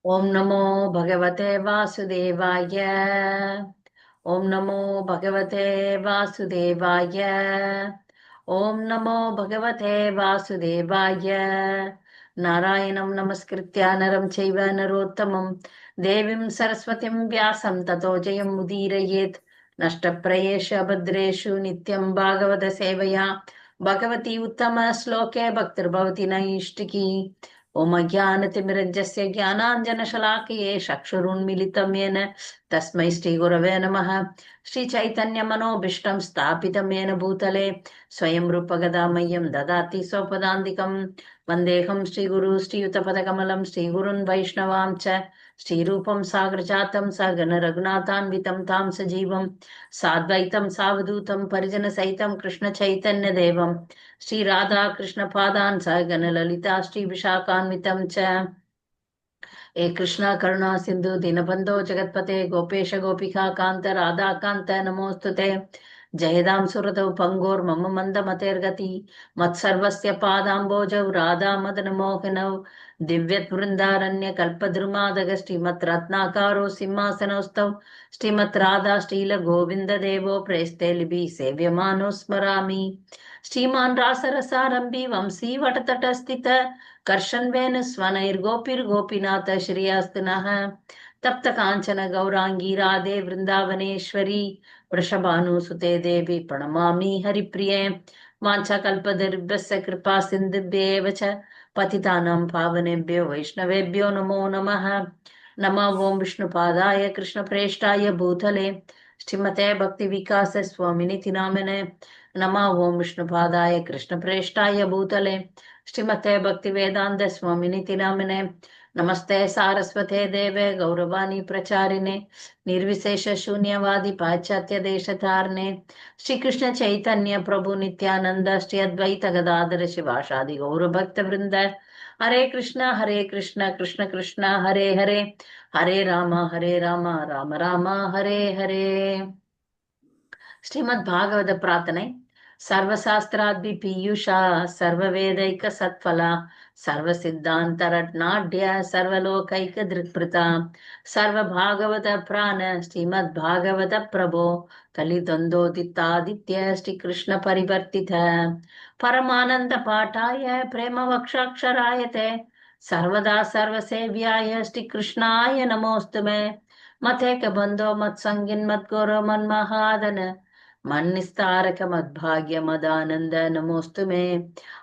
ओम नमो भगवते वासुदेवाय। ओम नमो भगवते वासुदेवाय। ओम नमो भगवते वासुदेवाय। नारायणं नमस्कृत्य नरं चैव नरोत्तमं देवीं सरस्वतीं व्यासं ततो जयं मुदीरयेत्। नष्टप्रयेष भद्रेषु नित्यं भागवत सेवया भगवती उत्तम श्लोके भक्तिर्भवति नैष्टिकी। ओम ज्ञानतिमिरञ्जस्य ज्ञानाञ्जनशलाकये चक्षुरुन्मिलितं येन तस्मै श्रीगुरवे नमः। श्रीचैतन्यमनोभीष्टं स्थापितं येन भूतले स्वयं रूपगदामह्यं ददाति स्वपदान्तिकं। वन्देऽहं श्रीगुरु श्रीयुतपदकमलं श्रीगुरुन् वैष्णवां च श्रीरूपं साग्रजातं सगण रघुनाथान्वितं तां सजीवं साद्वैतं सावधूतं परिजनसहितं कृष्णचैतन्यदेवं श्री राधा कृष्ण पादान् सहगण ललिता श्री विशाखान्वितं च। हे कृष्णा करुणा सिंधु दीनबंधो जगत्पते गोपेश गोपिका कांत राधा कांत नमोस्तुते। जयदां सुरतौ पंगोर् मम मंद मतेर्गति मत्सर्वस्य पादाम्बोजौ राधा मदन मोहनौ दिव्यत् वृन्दारण्य कल्पद्रुमादग श्रीमत् रत्नाकारो सिंहासनौस्तौ श्रीमत् राधा श्रील गोविंद देवो प्रेस्ते लिबि सेव्यमानो स्मरामि। श्रीमान् रासरसारंभि वंशी वटतटस्थित कर्षन्वेन स्वनैर्गोपिर्गोपीनाथ श्रियास्तिनः तप्त कांचन गौरांगी राधे वृंदावनेश्वरी वृषभानुसुते देवी प्रणमामि हरिप्रिये। वाञ्छाकल्पतरुभ्यश्च कृपा सिन्धुभ्येव च पतितानां पावनेभ्यो वैष्णवेभ्यो नमो नमः। नमः ओं विष्णुपादाय कृष्णप्रेष्ठाय भूतले श्रीमते भक्तिविकास स्वामिनिति नामिने। नमः ओं विष्णुपादाय कृष्णप्रेष्ठाय भूतले श्रीमते भक्तिवेदांत स्वामिनिति नामिने। नमस्ते सारस्वते देवे गौरवाणी प्रचारिणे निर्विशेष शून्यवादी पाश्चात्य देशधारणे श्री कृष्ण चैतन्य प्रभु नित्यानंद श्री अद्वैत गदाधर शिवासादि गौर भक्त वृंद। हरे कृष्ण कृष्ण कृष्ण हरे हरे हरे राम राम राम हरे हरे। श्रीमद् भागवत प्रार्थने। सर्वशास्त्रादि पीयूषा सर्ववेदैक सत्फला सर्वसिद्धान्तरत्नाढ्य सर्वलोकैक दृक्पृता सर्वभागवत प्राण श्रीमद् भागवत प्रभो कलिद्वन्द्वोदितादित्य श्रीकृष्ण परिवर्तित परमानंद पाठाय प्रेम वक्षाक्षराय ते सर्वदा सर्वसेव्याय श्रीकृष्णाय नमोस्तुमे। मतेक बंधो मत्संगिन मद्गुरो मन्महादन मन्निस्तारक मद्भाग्य मदानंद नमोस्तु मे।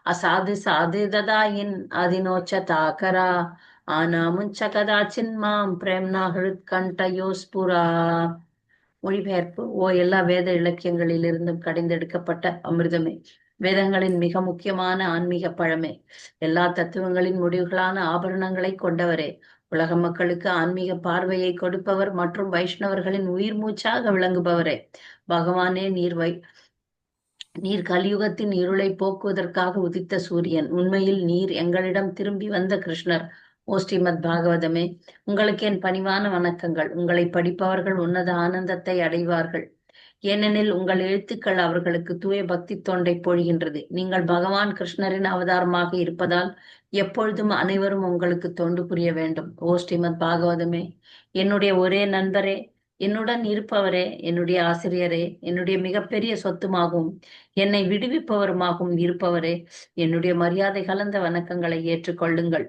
असाधु साधु ददाயின் அதினோச்சதாகரா ஆனாமுஞ்ச கதாச்சின் மாம் பிரேம்னா ஹிருத்கண்டயோஸ்புரா. மொழிபெயர்ப்பு. ஓ எல்லா வேத இலக்கியங்களிலிருந்தும் கடைந்தெடுக்கப்பட்ட அமிர்தமே, வேதங்களின் மிக முக்கியமான ஆன்மீக பழமே, எல்லா தத்துவங்களின் முடிவுகளான ஆபரணங்களை கொண்டவரே, உலக மக்களுக்கு ஆன்மீக பார்வையை கொடுப்பவர் மற்றும் வைஷ்ணவர்களின் உயிர் மூச்சாக விளங்குபவரே, பகவானே நீர் கலியுகத்தின் இருளை போக்குவதற்காக உதித்த சூரியன். உண்மையில் நீர் எங்களிடம் திரும்பி வந்த கிருஷ்ணர். ஓ ஸ்ரீமத் பாகவதமே, உங்களுக்கு என் பணிவான வணக்கங்கள். உங்களை படிப்பவர்கள் உன்னத ஆனந்தத்தை அடைவார்கள், ஏனெனில் உங்கள் எழுத்துக்கள் அவர்களுக்கு தூய பக்தி தொண்டை பொழிகின்றது. நீங்கள் பகவான் கிருஷ்ணரின் அவதாரமாக இருப்பதால் எப்பொழுதும் அனைவரும் உங்களுக்கு தொண்டு புரிய வேண்டும். ஓ ஸ்ரீமத் பாகவதமே, என்னுடைய ஒரே நண்பரே, என்னுடன் இருப்பவரே, என்னுடைய ஆசிரியரே, என்னுடைய மிகப்பெரிய சொத்துமாகவும் என்னை விடுவிப்பவருமாகவும் இருப்பவரே, என்னுடைய மரியாதை கலந்த வணக்கங்களை ஏற்றுக்கொள்ளுங்கள்.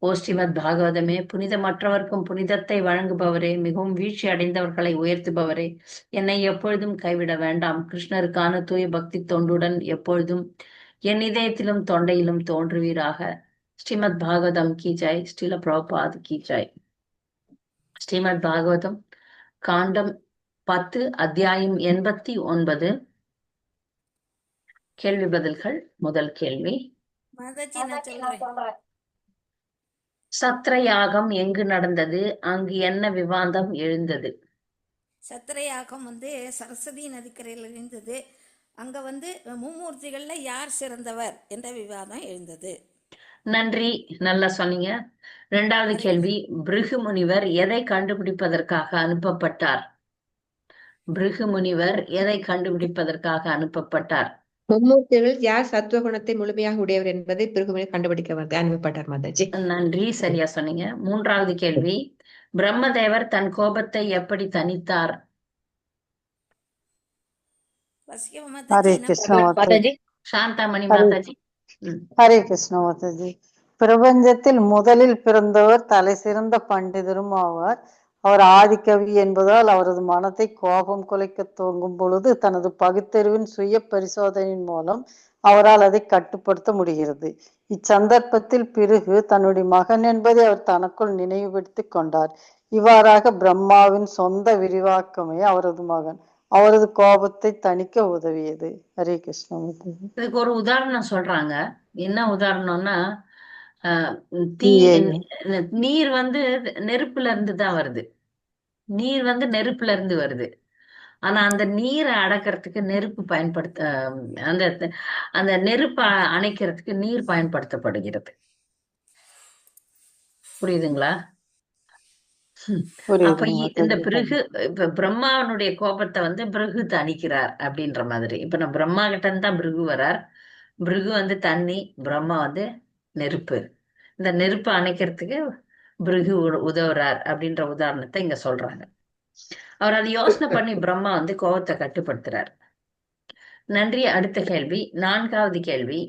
ஓ ஸ்ரீமத் பாகவதமே, புனிதமற்றவர்க்கும் புனிதத்தை வழங்குபவரே, மிகவும் வீழ்ச்சி அடைந்தவர்களை உயர்த்துபவரே, என்னை எப்பொழுதும் கைவிட வேண்டாம். கிருஷ்ணருக்கான தூய பக்தி தொண்டுடன் எப்பொழுதும் என் இதயத்திலும் தொண்டையிலும் தோன்றுவீராக. ஸ்ரீமத் பாகவதம் கி ஜெய். ஸ்ரீல பிரபுபாத் கி ஜெய். ஸ்ரீமத் பாகவதம் காண்டம் 10 அத்தியாயம் 89. கேள்வி பதில்கள். முதல் கேள்வி, மாதாஜி நான் சொல்றேன். சத்ர யாகம் எங்கு நடந்தது? அங்கு என்ன விவாதம் எழுந்தது? சத்திர யாகம் சரஸ்வதி நதிக்கரையில் இருந்தது. அங்க மும்மூர்த்திகள்ல யார் சிறந்தவர் என்ற விவாதம் எழுந்தது. நன்றி, நல்லா சொன்னீங்க. இரண்டாவது கேள்வி, பிருகு முனிவர் எதை கண்டுபிடிப்பதற்காக அனுப்பப்பட்டார்? பிருகு முனிவர் எதை கண்டுபிடிப்பதற்காக அனுப்பப்பட்டார்? மும்மூர்த்திகள் யார் சத்துவகுணத்தை முழுமையாக உடையவர் என்பதை பிருகுமணி கண்டுபிடிக்க அனுப்பப்பட்டார் மாதாஜி. நன்றி, சரியா சொன்னீங்க. மூன்றாவது கேள்வி, பிரம்மதேவர் தன் கோபத்தை எப்படி தணித்தார்? வசிய ஹரே மாதாஜி என்ன கிருஷ்ண பண்றாங்க? மாதாஜி. சாந்தாமணி ஹரே மாதாஜி. ஹரே கிருஷ்ண மாதாஜி. பிரபஞ்சத்தில் முதலில் பிறந்தவர் தலை சிறந்த பண்டிதரும் ஆவார். அவர் ஆதிக்கவி என்பதால் அவரது மனத்தை கோபம் குலைக்க துவங்கும் பொழுது தனது பகுத்தறிவின் சுய பரிசோதனையின் மூலம் அவரால் அதை கட்டுப்படுத்த முடிகிறது. இச்சந்தர்ப்பத்தில் பிருகு தன்னுடைய மகன் என்பதை அவர் தனக்குள் நினைவுபடுத்திக் கொண்டார். இவ்வாறாக பிரம்மாவின் சொந்த விரிவாக்கமே அவரது மகன் அவரது கோபத்தை தணிக்க உதவியது. ஹரே கிருஷ்ண மாதாஜி. இதுக்கு ஒரு உதாரணம் சொல்றாங்க. என்ன உதாரணம்னா, தீயை. நீர் வந்து நெருப்புல இருந்து தான் வருது. நீர் வந்து நெருப்புல இருந்து வருது. ஆனா அந்த நீரை அடக்கிறதுக்கு நெருப்பு அந்த அந்த நெருப்பை அணைக்கிறதுக்கு நீர் பயன்படுத்தப்படுகிறது. புரியுதுங்களா? அப்ப இந்த பிருகு, இப்ப பிரம்மாவனுடைய கோபத்தை வந்து பிருகு தணிக்கிறார் அப்படின்ற மாதிரி. இப்ப நான் பிரம்மா கிட்ட இருந்து தான் பிருகு வரார். பிருகு வந்து தண்ணி, பிரம்மா வந்து நெருப்பு. இந்த நெருப்பை அணைக்கிறதுக்கு பிருகு உதவுறார் அப்படின்ற உதாரணத்தை இங்க சொல்றாங்க. அவர் அதை யோசனை பண்ணி பிரம்மா வந்து கோபத்தை கட்டுப்படுத்துறார். நன்றி. அடுத்த கேள்வி, நான்காவது கேள்வி,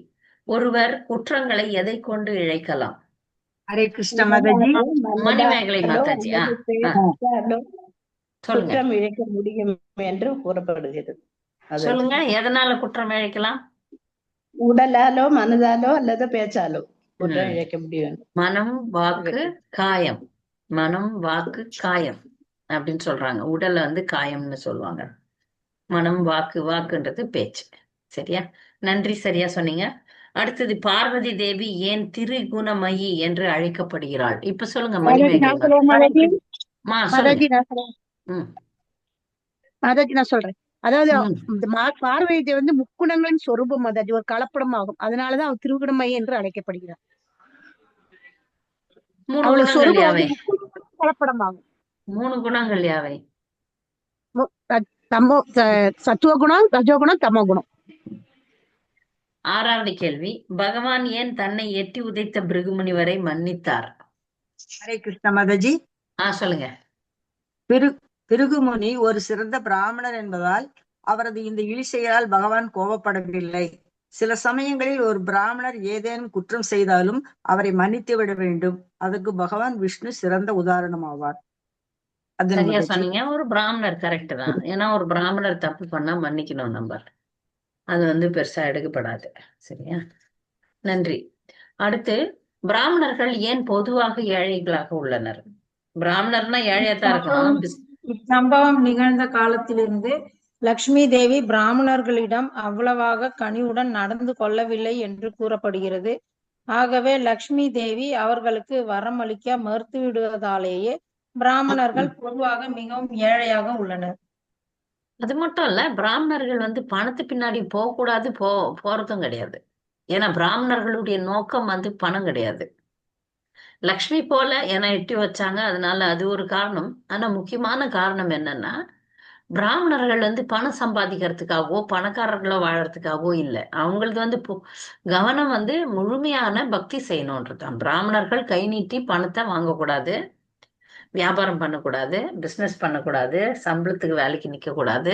ஒருவர் குற்றங்களை எதை கொண்டு இழைக்கலாம்? ஹரே கிருஷ்ண மாதாஜி. மணிமேகலை மாதாஜி. சொல்லுங்க குற்றம் இழைக்க முடியும் என்று கூறப்படுகிறது. சொல்லுங்க, எதனால குற்றம் இழைக்கலாம்? உடலாலோ மனதாலோ அல்லது பேச்சாலோ குற்றம் இழைக்க முடியும். மனம், வாக்கு, காயம். மனம், வாக்கு, காயம் அப்படின்னு சொல்றாங்க. உடல்ல வந்து காயம்னு சொல்லுவாங்க. மனம், வாக்கு, வாக்குன்றது பேச்சு. சரியா? நன்றி, சரியா சொன்னீங்க. அடுத்தது, பார்வதி தேவி ஏன் திரிகுணமயி என்று அழைக்கப்படுகிறாள்? இப்ப சொல்லுங்க மணிமேகலை மாதாஜி, சொல்லுங்க. நான் சொல்றேன். அதாவது பார்வதி வந்து முக்குணங்களின் சொரூபம் மாதாஜி, ஒரு கலப்படம் ஆகும். அதனாலதான் அவர் திருகுணமயி என்று அழைக்கப்படுகிறார். அவளுடைய சொரூபம் வந்து கலப்படம் ஆகும். 3 குணங்கள் யாவை? சத்துவகுணம், ரஜோகுணம், தமோகுணம். 6வது கேள்வி, பகவான் ஏன் தன்னை எட்டி உதைத்த பிருகுமுனி வரை மன்னித்தார்? ஹரே கிருஷ்ண மாதாஜி. சொல்லுங்க. பிருகுமுனி ஒரு சிறந்த பிராமணர் என்பதால் அவரது இந்த இழிசெயலால் பகவான் கோபப்படவில்லை. சில சமயங்களில் ஒரு பிராமணர் ஏதேனும் குற்றம் செய்தாலும் அவரை மன்னித்து விட வேண்டும். அதற்கு பகவான் விஷ்ணு சிறந்த உதாரணம் ஆவார். சரியா சொன்னீங்க. ஒரு பிராமணர் கரெக்ட் தான். ஏன்னா ஒரு பிராமணர் தப்பு பண்ணா மன்னிக்கணும் நம்ம. அது வந்து பெருசா எடுக்கப்படாது. சரியா? நன்றி. அடுத்து, பிராமணர்கள் ஏன் பொதுவாக ஏழைகளாக உள்ளனர்? பிராமணர்னா ஏழையாத்தான் இருக்கணும். இச்சம்பவம் நிகழ்ந்த காலத்திலிருந்து லக்ஷ்மி தேவி பிராமணர்களிடம் அவ்வளவாக கனிவுடன் நடந்து கொள்ளவில்லை என்று கூறப்படுகிறது. ஆகவே லக்ஷ்மி தேவி அவர்களுக்கு வரமளிக்க மறுத்துவிடுவதாலேயே பிராமணர்கள் பொதுவாக மிகவும் ஏழையாக உள்ளனர். அது மட்டும் இல்ல, பிராமணர்கள் வந்து பணத்து பின்னாடி போகக்கூடாது, போறதும் கிடையாது. ஏன்னா பிராமணர்களுடைய நோக்கம் வந்து பணம் கிடையாது. லக்ஷ்மி போல ஏன்னா எட்டி வச்சாங்க, அதனால அது ஒரு காரணம். ஆனா முக்கியமான காரணம் என்னன்னா, பிராமணர்கள் வந்து பணம் சம்பாதிக்கிறதுக்காகவோ பணக்காரர்களோ வாழறதுக்காகவோ இல்லை. அவங்களது வந்து கவனம் வந்து முழுமையான பக்தி செய்யணும்ன்றதான். பிராமணர்கள் கை நீட்டி பணத்தை வாங்கக்கூடாது, வியாபாரம் பண்ணக்கூடாது, பிசினஸ் பண்ணக்கூடாது, சம்பளத்துக்கு வேலைக்கு நிக்க கூடாது.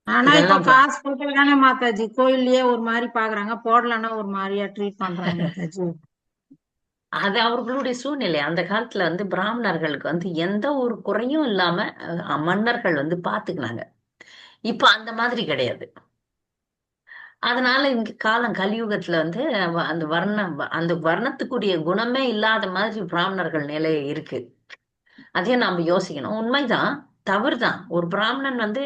ஆனா இப்ப காசு போட்டுதானே மாதாஜி கோயில்லயே ஒரு மாதிரி பாக்குறாங்க, போடலன்னா ஒரு மாதிரியா ட்ரீட் பண்றாங்க மாதாஜி. அது அவர்களுடைய சூழ்நிலை. அந்த காலத்துல வந்து பிராமணர்களுக்கு வந்து எந்த ஒரு குறையும் இல்லாம மன்னர்கள் வந்து பாத்துக்கினாங்க. இப்ப அந்த மாதிரி கிடையாது. அதனால இங்க காலம் கலியுகத்துல வந்து அந்த வர்ணத்துக்குரிய குணமே இல்லாத மாதிரி பிராமணர்கள் நிலை இருக்கு. அதையும் நாம யோசிக்கணும். உண்மைதான், தவறுதான். ஒரு பிராமணன் வந்து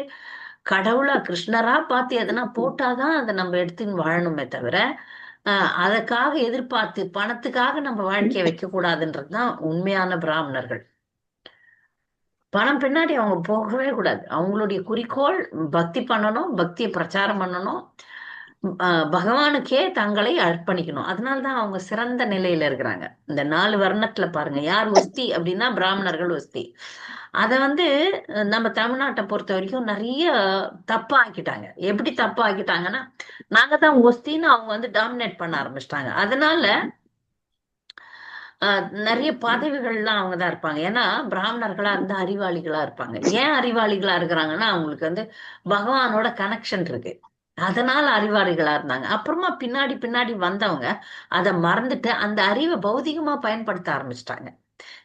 கடவுளா கிருஷ்ணரா பார்த்து எதனா போட்டாதான் அதை நம்ம எடுத்துன்னு வாழணுமே தவிர அதற்காக எதிர்பார்த்து பணத்துக்காக நம்ம வாழ்க்கையை வைக்க கூடாதுன்றதுதான் உண்மையான பிராமணர்கள். பணம் பின்னாடி அவங்க போகவே கூடாது. அவங்களுடைய குறிக்கோள் பக்தி பண்ணணும், பக்தியை பிரச்சாரம் பண்ணணும், பகவானுக்கே தங்களை அர்ப்பணிக்கணும். அதனாலதான் அவங்க சிறந்த நிலையில இருக்கிறாங்க. இந்த 4 வர்ணத்துல பாருங்க, யார் ஒஸ்தி அப்படின்னா பிராமணர்கள் ஒஸ்தி. அத வந்து நம்ம தமிழ்நாட்டை பொறுத்த வரைக்கும் நிறைய தப்பா ஆக்கிட்டாங்க. எப்படி தப்பா ஆக்கிட்டாங்கன்னா, நாங்க தான் ஒஸ்தின்னு அவங்க வந்து டாமினேட் பண்ண ஆரம்பிச்சிட்டாங்க. அதனால நிறைய பதவிகள்லாம் அவங்க தான் இருப்பாங்க. ஏன்னா பிராமணர்களா இருந்தா அறிவாளிகளா இருப்பாங்க. ஏன் அறிவாளிகளா இருக்கிறாங்கன்னா, அவங்களுக்கு வந்து பகவானோட கனெக்ஷன் இருக்கு. அதனால அறிவாளிகளா இருந்தாங்க. அப்புறமா பின்னாடி பின்னாடி வந்தவங்க அதை மறந்துட்டு அந்த அறிவை பௌதிகமா பயன்படுத்த ஆரம்பிச்சிட்டாங்க.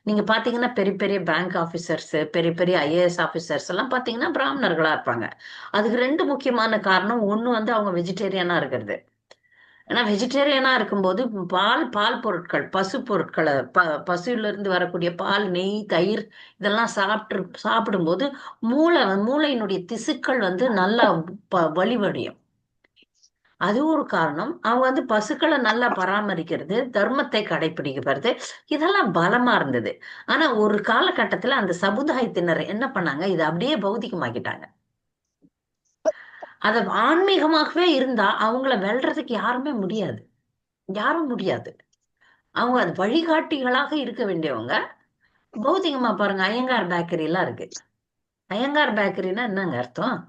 நீங்க பாத்தீங்கன்னா பெரிய பெரிய பேங்க் ஆபீசர்ஸ், பெரிய பெரிய ஐஏஎஸ் ஆபீசர்ஸ் எல்லாம் பாத்தீங்கன்னா பிராமணர்களா இருப்பாங்க. அதுக்கு 2 முக்கியமான காரணம். ஒண்ணு வந்து அவங்க வெஜிடேரியனா இருக்கிறது. ஏன்னா வெஜிடேரியனா இருக்கும்போது பால் பொருட்கள், பசு பொருட்களை, பசுல இருந்து வரக்கூடிய பால், நெய், தயிர் இதெல்லாம் சாப்பிடும்போது மூளையினுடைய திசுக்கள் வந்து நல்லா வலிவடையும். அது ஒரு காரணம். அவங்க வந்து பசுக்களை நல்லா பராமரிக்கிறது, தர்மத்தை கடைபிடிக்கிறது, இதெல்லாம் பலமா இருந்தது. ஆனா ஒரு காலகட்டத்துல அந்த சமுதாயத்தினர் என்ன பண்ணாங்க, இதை அப்படியே பௌதிகமாக்கிட்டாங்க. அத ஆன்மீகமாகவே இருந்தா அவங்கள வெல்றதுக்கு யாருமே முடியாது. யாரும் முடியாது. அவங்க அது வழிகாட்டிகளாக இருக்க வேண்டியவங்க பௌதிகமா பாருங்க. ஐயங்கார் பேக்கரி எல்லாம் இருக்கு. ஐயங்கார் பேக்கரின்னா என்னங்க அர்த்தம்?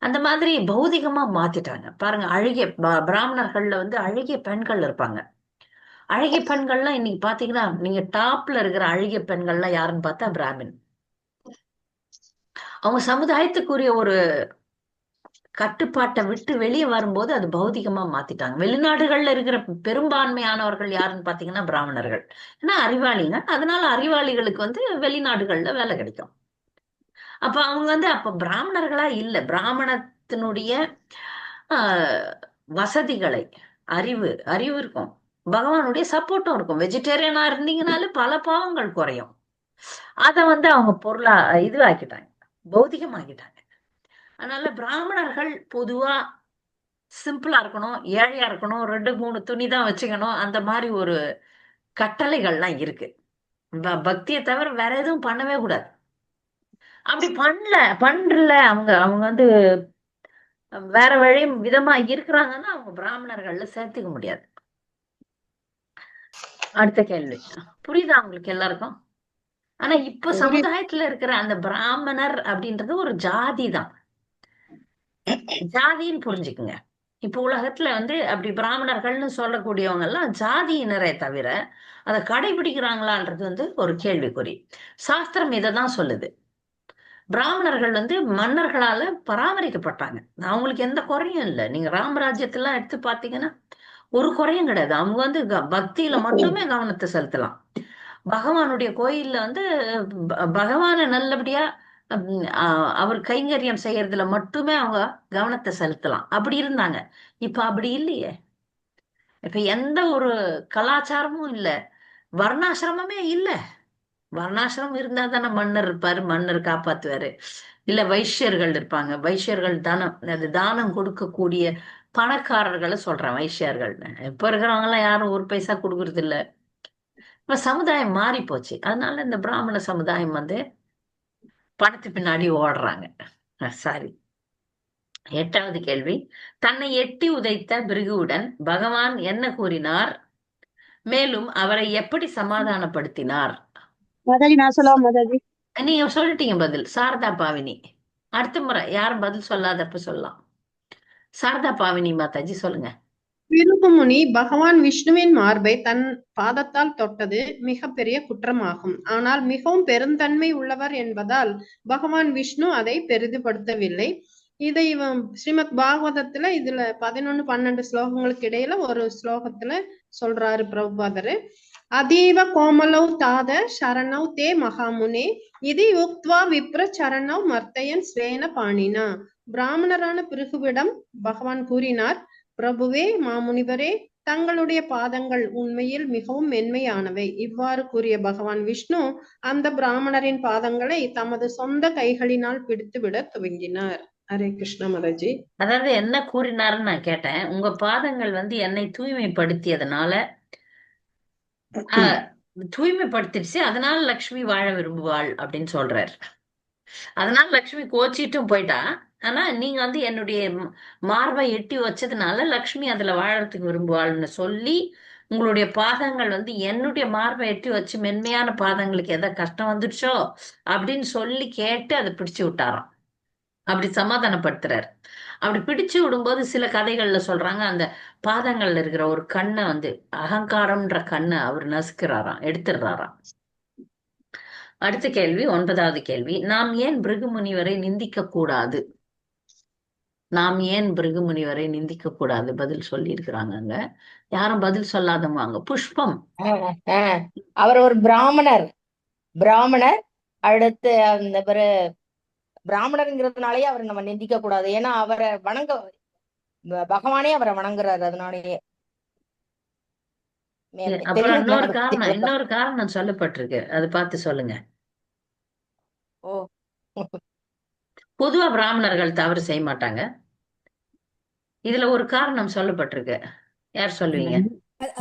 அந்த மாதிரி பௌதிகமா மாத்திட்டாங்க பாருங்க. அழகிய பிராமணர்கள்ல வந்து அழகிய பெண்கள் இருப்பாங்க. அழகிய பெண்கள்லாம் இன்னைக்கு பாத்தீங்கன்னா, நீங்க டாப்ல இருக்கிற அழகிய பெண்கள்லாம் யாருன்னு பார்த்தா பிராமின். அவங்க சமுதாயத்துக்குரிய ஒரு கட்டுப்பாட்டை விட்டு வெளியே வரும்போது அது பௌதிகமா மாத்திட்டாங்க. வெளிநாடுகள்ல இருக்கிற பெரும்பான்மையானவர்கள் யாருன்னு பாத்தீங்கன்னா பிராமணர்கள். ஏன்னா அறிவாளிங்க. அதனால அறிவாளிகளுக்கு வந்து வெளிநாடுகள்ல வேலை கிடைக்கும். அப்ப அவங்க வந்து அப்ப பிராமணர்களா இல்ல. பிராமணத்தினுடைய வசதிகளை, அறிவு இருக்கும், பகவானுடைய சப்போர்ட்டும் இருக்கும். வெஜிடேரியனா இருந்தீங்கனாலே பல பாவங்கள் குறையும். அத வந்து அவங்க பொருளா ஆக்கிட்டாங்க, பௌதிகமாக்கிட்டாங்க. அதனால பிராமணர்கள் பொதுவா சிம்பிளா இருக்கணும், ஏழையா இருக்கணும், 2-3 துணி தான் வச்சுக்கணும், அந்த மாதிரி ஒரு கட்டளைகள்லாம் இருக்கு. பக்தியை தவிர வேற எதுவும் பண்ணவே கூடாது. அப்படி பண்றல அவங்க வந்து வேற வழி விதமா இருக்கிறாங்கன்னா அவங்க பிராமணர்கள்ல சேர்த்துக்க முடியாது. அடுத்த கேள்வி புரியுதா உங்களுக்கு எல்லாருக்கும்? ஆனா இப்ப சமுதாயத்துல இருக்கிற அந்த பிராமணர் அப்படின்றது ஒரு ஜாதி தான். ஜாதின்னு புரிஞ்சுக்குங்க. இப்ப உலகத்துல வந்து அப்படி பிராமணர்கள்னு சொல்லக்கூடியவங்க எல்லாம் ஜாதியினரே தவிர அதை கடைபிடிக்கிறாங்களான்றது வந்து ஒரு கேள்விக்குறி. சாஸ்திரம் இதைதான் சொல்லுது. பிராமணர்கள் வந்து மன்னர்களால பராமரிக்கப்பட்டாங்க. அவங்களுக்கு எந்த குறையும் இல்லை. நீங்க ராமராஜ்யத்தெல்லாம் எடுத்து பாத்தீங்கன்னா ஒரு குறையும் கிடையாது. அவங்க வந்து பக்தியில மட்டுமே கவனத்தை செலுத்தலாம். பகவானுடைய கோயில்ல வந்து பகவானை நல்லபடியா அவர் கைங்கரியம் செய்யறதுல மட்டுமே அவங்க கவனத்தை செலுத்தலாம். அப்படி இருந்தாங்க. இப்ப அப்படி இல்லையே. இப்ப எந்த ஒரு கலாச்சாரமும் இல்ல, வர்ணாசிரமமே இல்ல. வர்ணாசிரமம் இருந்தா தானே மன்னர் இருப்பாரு, மன்னர் காப்பாத்துவாரு. இல்ல வைஷ்யர்கள் இருப்பாங்க, வைஷ்யர்கள் தானம், அது தானம் கொடுக்கக்கூடிய பணக்காரர்களை சொல்றேன் வைஷ்யர்கள்னு. இப்ப இருக்கிறவங்க எல்லாம் யாரும் ஒரு பைசா கொடுக்கறது இல்ல. இப்ப சமுதாயம் மாறி போச்சு. அதனால இந்த பிராமண சமுதாயம் வந்து பணத்து பின்னாடி ஓடுறாங்க. சாரி. 8வது கேள்வி. தன்னை எட்டி உதைத்த பிருகுவுடன் பகவான் என்ன கூறினார், மேலும் அவரை எப்படி சமாதானப்படுத்தினார்? மாதாஜி நான் சொல்லலாம் மாதாஜி. நீங்க சொல்லிட்டீங்க பதில். சாரதா பாவினி. அடுத்த முறை யாரும் பதில் சொல்லாதப்ப சொல்லலாம். சாரதா பாவினி மாதாஜி சொல்லுங்க. பிருகுமுனி பகவான் விஷ்ணுவின் மார்பை தன் பாதத்தால் தொட்டது மிக பெரிய குற்றமாகும். ஆனால் மிகவும் பெருந்தன்மை உள்ளவர் என்பதால் பகவான் விஷ்ணு அதை பெரிதுபடுத்தவில்லை. இதை ஸ்ரீமத் பாகவதத்துல இதுல 11-12 ஸ்லோகங்களுக்கு இடையில ஒரு ஸ்லோகத்துல சொல்றாரு பிரபுபாதரு. அதீவ கோமலௌ தாத சரணௌ தே மகாமுனே இது யுக்த்வா விப்ர சரணௌ மர்த்தயன் ஸ்வேன பாணினா. பிராமணரான பிருகுவிடம் பகவான் கூறினார், பிரபுவே, மாமுனிவரே, தங்களுடைய பாதங்கள் உண்மையில் மிகவும் மென்மையானவை. இவ்வாறு கூறிய பகவான் விஷ்ணு அந்த பிராமணரின் பாதங்களை தமது சொந்த கைகளினால் பிடித்துவிட துவங்கினார். ஹரே கிருஷ்ண மாதாஜி. அதாவது என்ன கூறினாருன்னு நான் கேட்டேன். உங்க பாதங்கள் வந்து என்னை தூய்மைப்படுத்தியதுனால தூய்மைப்படுத்திடுச்சு, அதனால லக்ஷ்மி வாழ விரும்புவாள் அப்படின்னு சொல்றாரு. அதனால லக்ஷ்மி கோச்சிட்டும் போயிட்டா, ஆனா நீங்க வந்து என்னுடைய மார்பை எட்டி வச்சதுனால லக்ஷ்மி அதுல வாழறதுக்கு விரும்புவாள்னு சொல்லி உங்களுடைய பாதங்கள் வந்து என்னுடைய மார்பை எட்டி வச்சு மென்மையான பாதங்களுக்கு எதை கஷ்டம் வந்துடுச்சோ அப்படின்னு சொல்லி கேட்டு அதை பிடிச்சு விட்டாராம். அப்படி சமாதானப்படுத்துறாரு. அப்படி பிடிச்சு விடும்போது சில கதைகள்ல சொல்றாங்க அந்த பாதங்கள்ல இருக்கிற ஒரு கண்ணை வந்து அகங்காரம்ன்ற கண்ணை அவர் நசுக்கிறாராம், எடுத்துடுறாராம். அடுத்த கேள்வி, 9வது கேள்வி. நாம் ஏன் பிருகு முனிவரை நிந்திக்க கூடாது? நாம் ஏன் பிருகு முனிவரை நிந்திக்க கூடாது? பதில் சொல்லி இருக்கிறாங்க அங்க. யாரும் பதில் சொல்லாதவங்க. புஷ்பம். அவர் ஒரு பிராமணர். அடுத்து அந்த பிராமணருங்கிறதுனாலயே அவரை நம்ம நிந்திக்க கூடாது. ஏன்னா அவரை பகவானே அவரை வணங்குறாரு. அதனாலயே அப்புறம் இன்னொரு காரணம் சொல்லப்பட்டிருக்கு, அது பார்த்து சொல்லுங்க. ஓ பொதுவா பிராமணர்கள் தவறு செய்ய மாட்டாங்க. இதுல ஒரு காரணம் சொல்லப்பட்டிருக்கு, யார் சொல்லுவீங்க?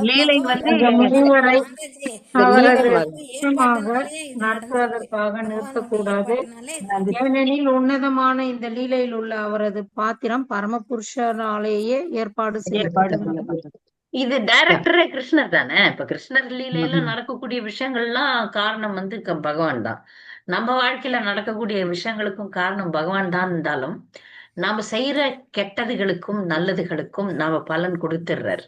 லீலை வந்து முனிவரை அவரது நடத்துவதற்காக நிறுத்தக்கூடாது. ஏனெனில் உன்னதமான இந்த லீலையில் உள்ள அவரது பாத்திரம் பரமபுருஷராலேயே ஏற்பாடு செய்யப்பட்டது. இது டைரக்டரே கிருஷ்ணர் தானே. இப்ப கிருஷ்ணர் லீலையில நடக்கக்கூடிய விஷயங்கள்லாம் காரணம் வந்து பகவான் தான். நம்ம வாழ்க்கையில நடக்கக்கூடிய விஷயங்களுக்கும் காரணம் பகவான் தான் இருந்தாலும் நாம செய்யற கெட்டதுகளுக்கும் நல்லதுகளுக்கும் நாம பலன் கொடுத்துடுறாரு.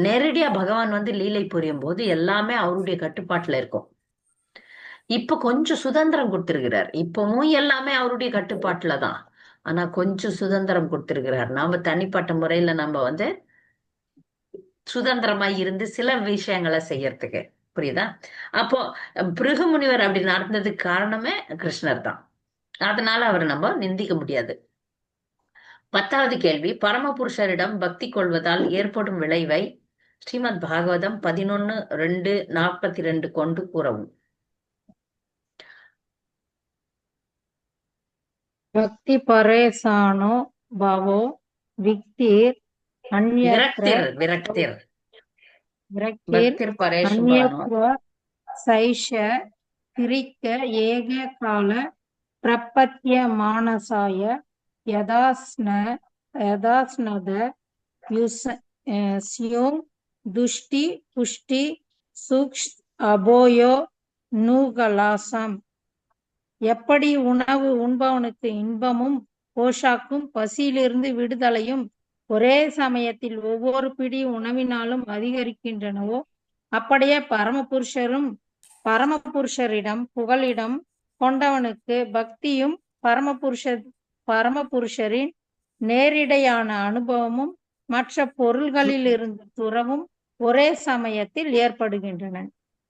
நேரடியா பகவான் வந்து லீலை புரியும் போது எல்லாமே அவருடைய கட்டுப்பாட்டுல இருக்கும். இப்ப கொஞ்சம் சுதந்திரம் கொடுத்திருக்கிறார். இப்பவும் எல்லாமே அவருடைய கட்டுப்பாட்டுல தான். ஆனா கொஞ்சம் சுதந்திரம் கொடுத்திருக்கிறார். நாம தனிப்பட்ட முறையில நம்ம வந்து சுதந்திரமா இருந்து சில விஷயங்களை செய்யறதுக்கு. புரியுதா? அப்போ பிருகு முனிவர் அப்படி நடந்ததுக்கு காரணமே கிருஷ்ணர் தான். அதனால அவரை நம்ம நிந்திக்க முடியாது. 10வது கேள்வி. பரமபுருஷரிடம் பக்தி கொள்வதால் ஏற்படும் விளைவை ஸ்ரீமத் பாகவதம் 11:2-42 கொண்டு கூறவும். பக்தி பரேசானோ பவோ விக்திர் விரக்திர் சைஷ திரிக்க ஏக கால பிரபத்ய மானசாய யதாஸ்னத ஸ்யோங் துஷ்டி புஷ்டி சூக்ஷ் அபோயோ நூகலாசம். எப்படி உணவு உண்பவனுக்கு இன்பமும் போஷாக்கும் பசியிலிருந்து விடுதலையும் ஒரே சமயத்தில் ஒவ்வொரு பிடி உணவினாலும் அதிகரிக்கின்றனவோ அப்படியே பரமபுருஷரிடம் புகலிடம் கொண்டவனுக்கு பக்தியும் பரமபுருஷரின் நேரிடையான அனுபவமும் மற்ற பொருள்களில் இருந்து துறவும் ஒரே சமயத்தில் ஏற்படுகின்றன.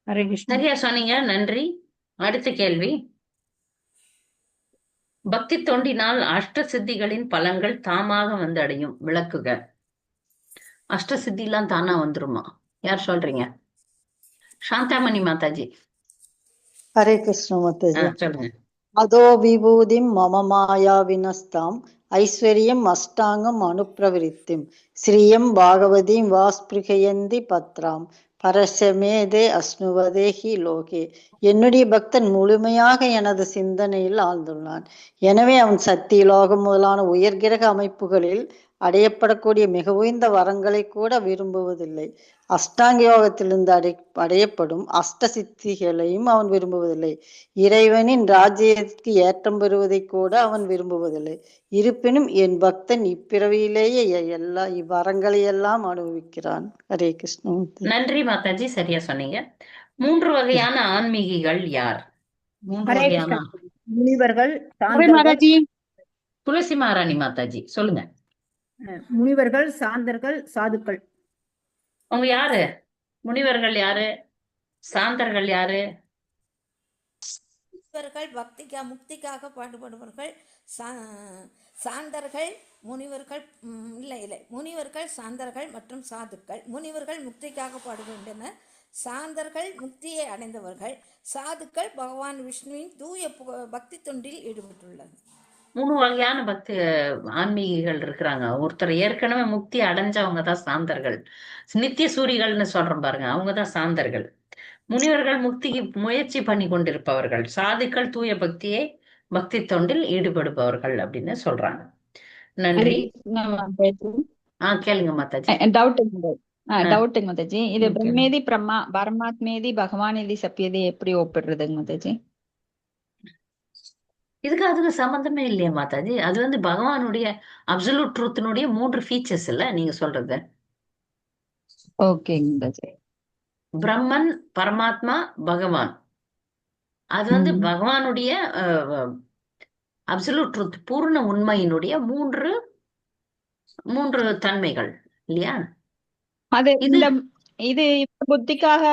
ஹரே கிருஷ்ணா. சரியா சொன்னீங்க, நன்றி. அடுத்த கேள்வி. பக்தி தொண்டினால் அஷ்ட சித்திகளின் பலன்கள் தாமாக வந்து அடையும், விளக்குக. அஷ்ட சித்தி எல்லாம் தானா வந்துருமா? யார் சொல்றீங்க? சாந்தாமணி மாதாஜி. ஹரே கிருஷ்ண மாதாஜி. சொல்லுங்க. அதோ விபூதிம் மம மாயா வினஸ்தாம் ஐஸ்வர்யம் அஷ்டாங்கம் அனுப்பிரவிருத்திம் ஸ்ரீயம் பாகவதீம் வாஸ்பிருகயந்தி பத்ராம் பரசமேதே அஸ்னுவதே ஹி லோகே. என்னுடைய பக்தன் முழுமையாக எனது சிந்தனையில் ஆழ்ந்துள்ளான். எனவே அவன் சக்தி லோகம் முதலான உயர்கிரக அமைப்புகளில் அடையப்படக்கூடிய மிக உயர்ந்த வரங்களை கூட விரும்புவதில்லை. அஷ்டாங்க யோகத்திலிருந்து அடையப்படும் அஷ்ட சித்திகளையும் அவன் விரும்புவதில்லை. இறைவனின் ராஜ்யத்திற்கு ஏற்றம் பெறுவதை கூட அவன் விரும்புவதில்லை. இருப்பினும் என் பக்தன் இப்பிறவியிலேயே எல்லா இவ்வரங்களை எல்லாம் அனுபவிக்கிறான். ஹரே கிருஷ்ண. நன்றி மாதாஜி, சரியா சொன்னீங்க. 3 வகையான ஆன்மீகிகள் யார்? 3 வகையான முனிவர்கள், மாதாஜி. துளசி மாராணி மாதாஜி சொல்லுங்க. முனிவர்கள், சாந்தர்கள், சாதுக்கள். அவங்க யாரு? முனிவர்கள் யாரு? சாந்தர்கள் யாரு? முனிவர்கள் முக்திக்காக பாடுபடுபவர்கள். சாந்தர்கள் முனிவர்கள் இல்லை முனிவர்கள் சாந்தர்கள் மற்றும் சாதுக்கள். முனிவர்கள் முக்திக்காக பாடுகின்றனர். சாந்தர்கள் முக்தியை அடைந்தவர்கள். சாதுக்கள் பகவான் விஷ்ணுவின் தூய பக்தி தொண்டில் ஈடுபட்டுள்ளனர். 3 வகையான பக்தி ஆன்மீகிகள் இருக்கிறாங்க. ஒருத்தர் ஏற்கனவே முக்தி அடைஞ்சவங்க தான் சாந்தர்கள். நித்திய சூரிகள்னு சொல்றோம் பாருங்க, அவங்கதான் சாந்தர்கள். முனிவர்கள் முக்திக்கு முயற்சி பண்ணி கொண்டிருப்பவர்கள். சாதுக்கள் தூய பக்தியை பக்தி தொண்டில் ஈடுபடுபவர்கள் அப்படின்னு சொல்றாங்க. நன்றி. கேளுங்க மாதாஜி. டவுட்டுங்க மாதாஜி. இது கேளுங்க. பிரம்மேதி பரமாத்மேதி பகவானேதி சப்பியதி எப்படி ஒப்பிடுறதுங்க மாதாஜி? இதுக்கு அதுக்கு சம்பந்தமே இல்லையா மாதாஜி? அது வந்து பகவானுடைய அப்சல்யூட் ட்ரூத்தினுடைய 3 ஃபீச்சர்ஸ் இல்ல நீங்க சொல்றது. ஓகேங்க மாதாஜி. பிரம்மன், பரமாத்மா, பகவான். அது வந்து பகவானுடைய அப்சல்யூட் ட்ரூத், பூர்ண உண்மையினுடைய மூன்று தன்மைகள் இல்லையா? அது இது இது இப்ப புத்திக்காக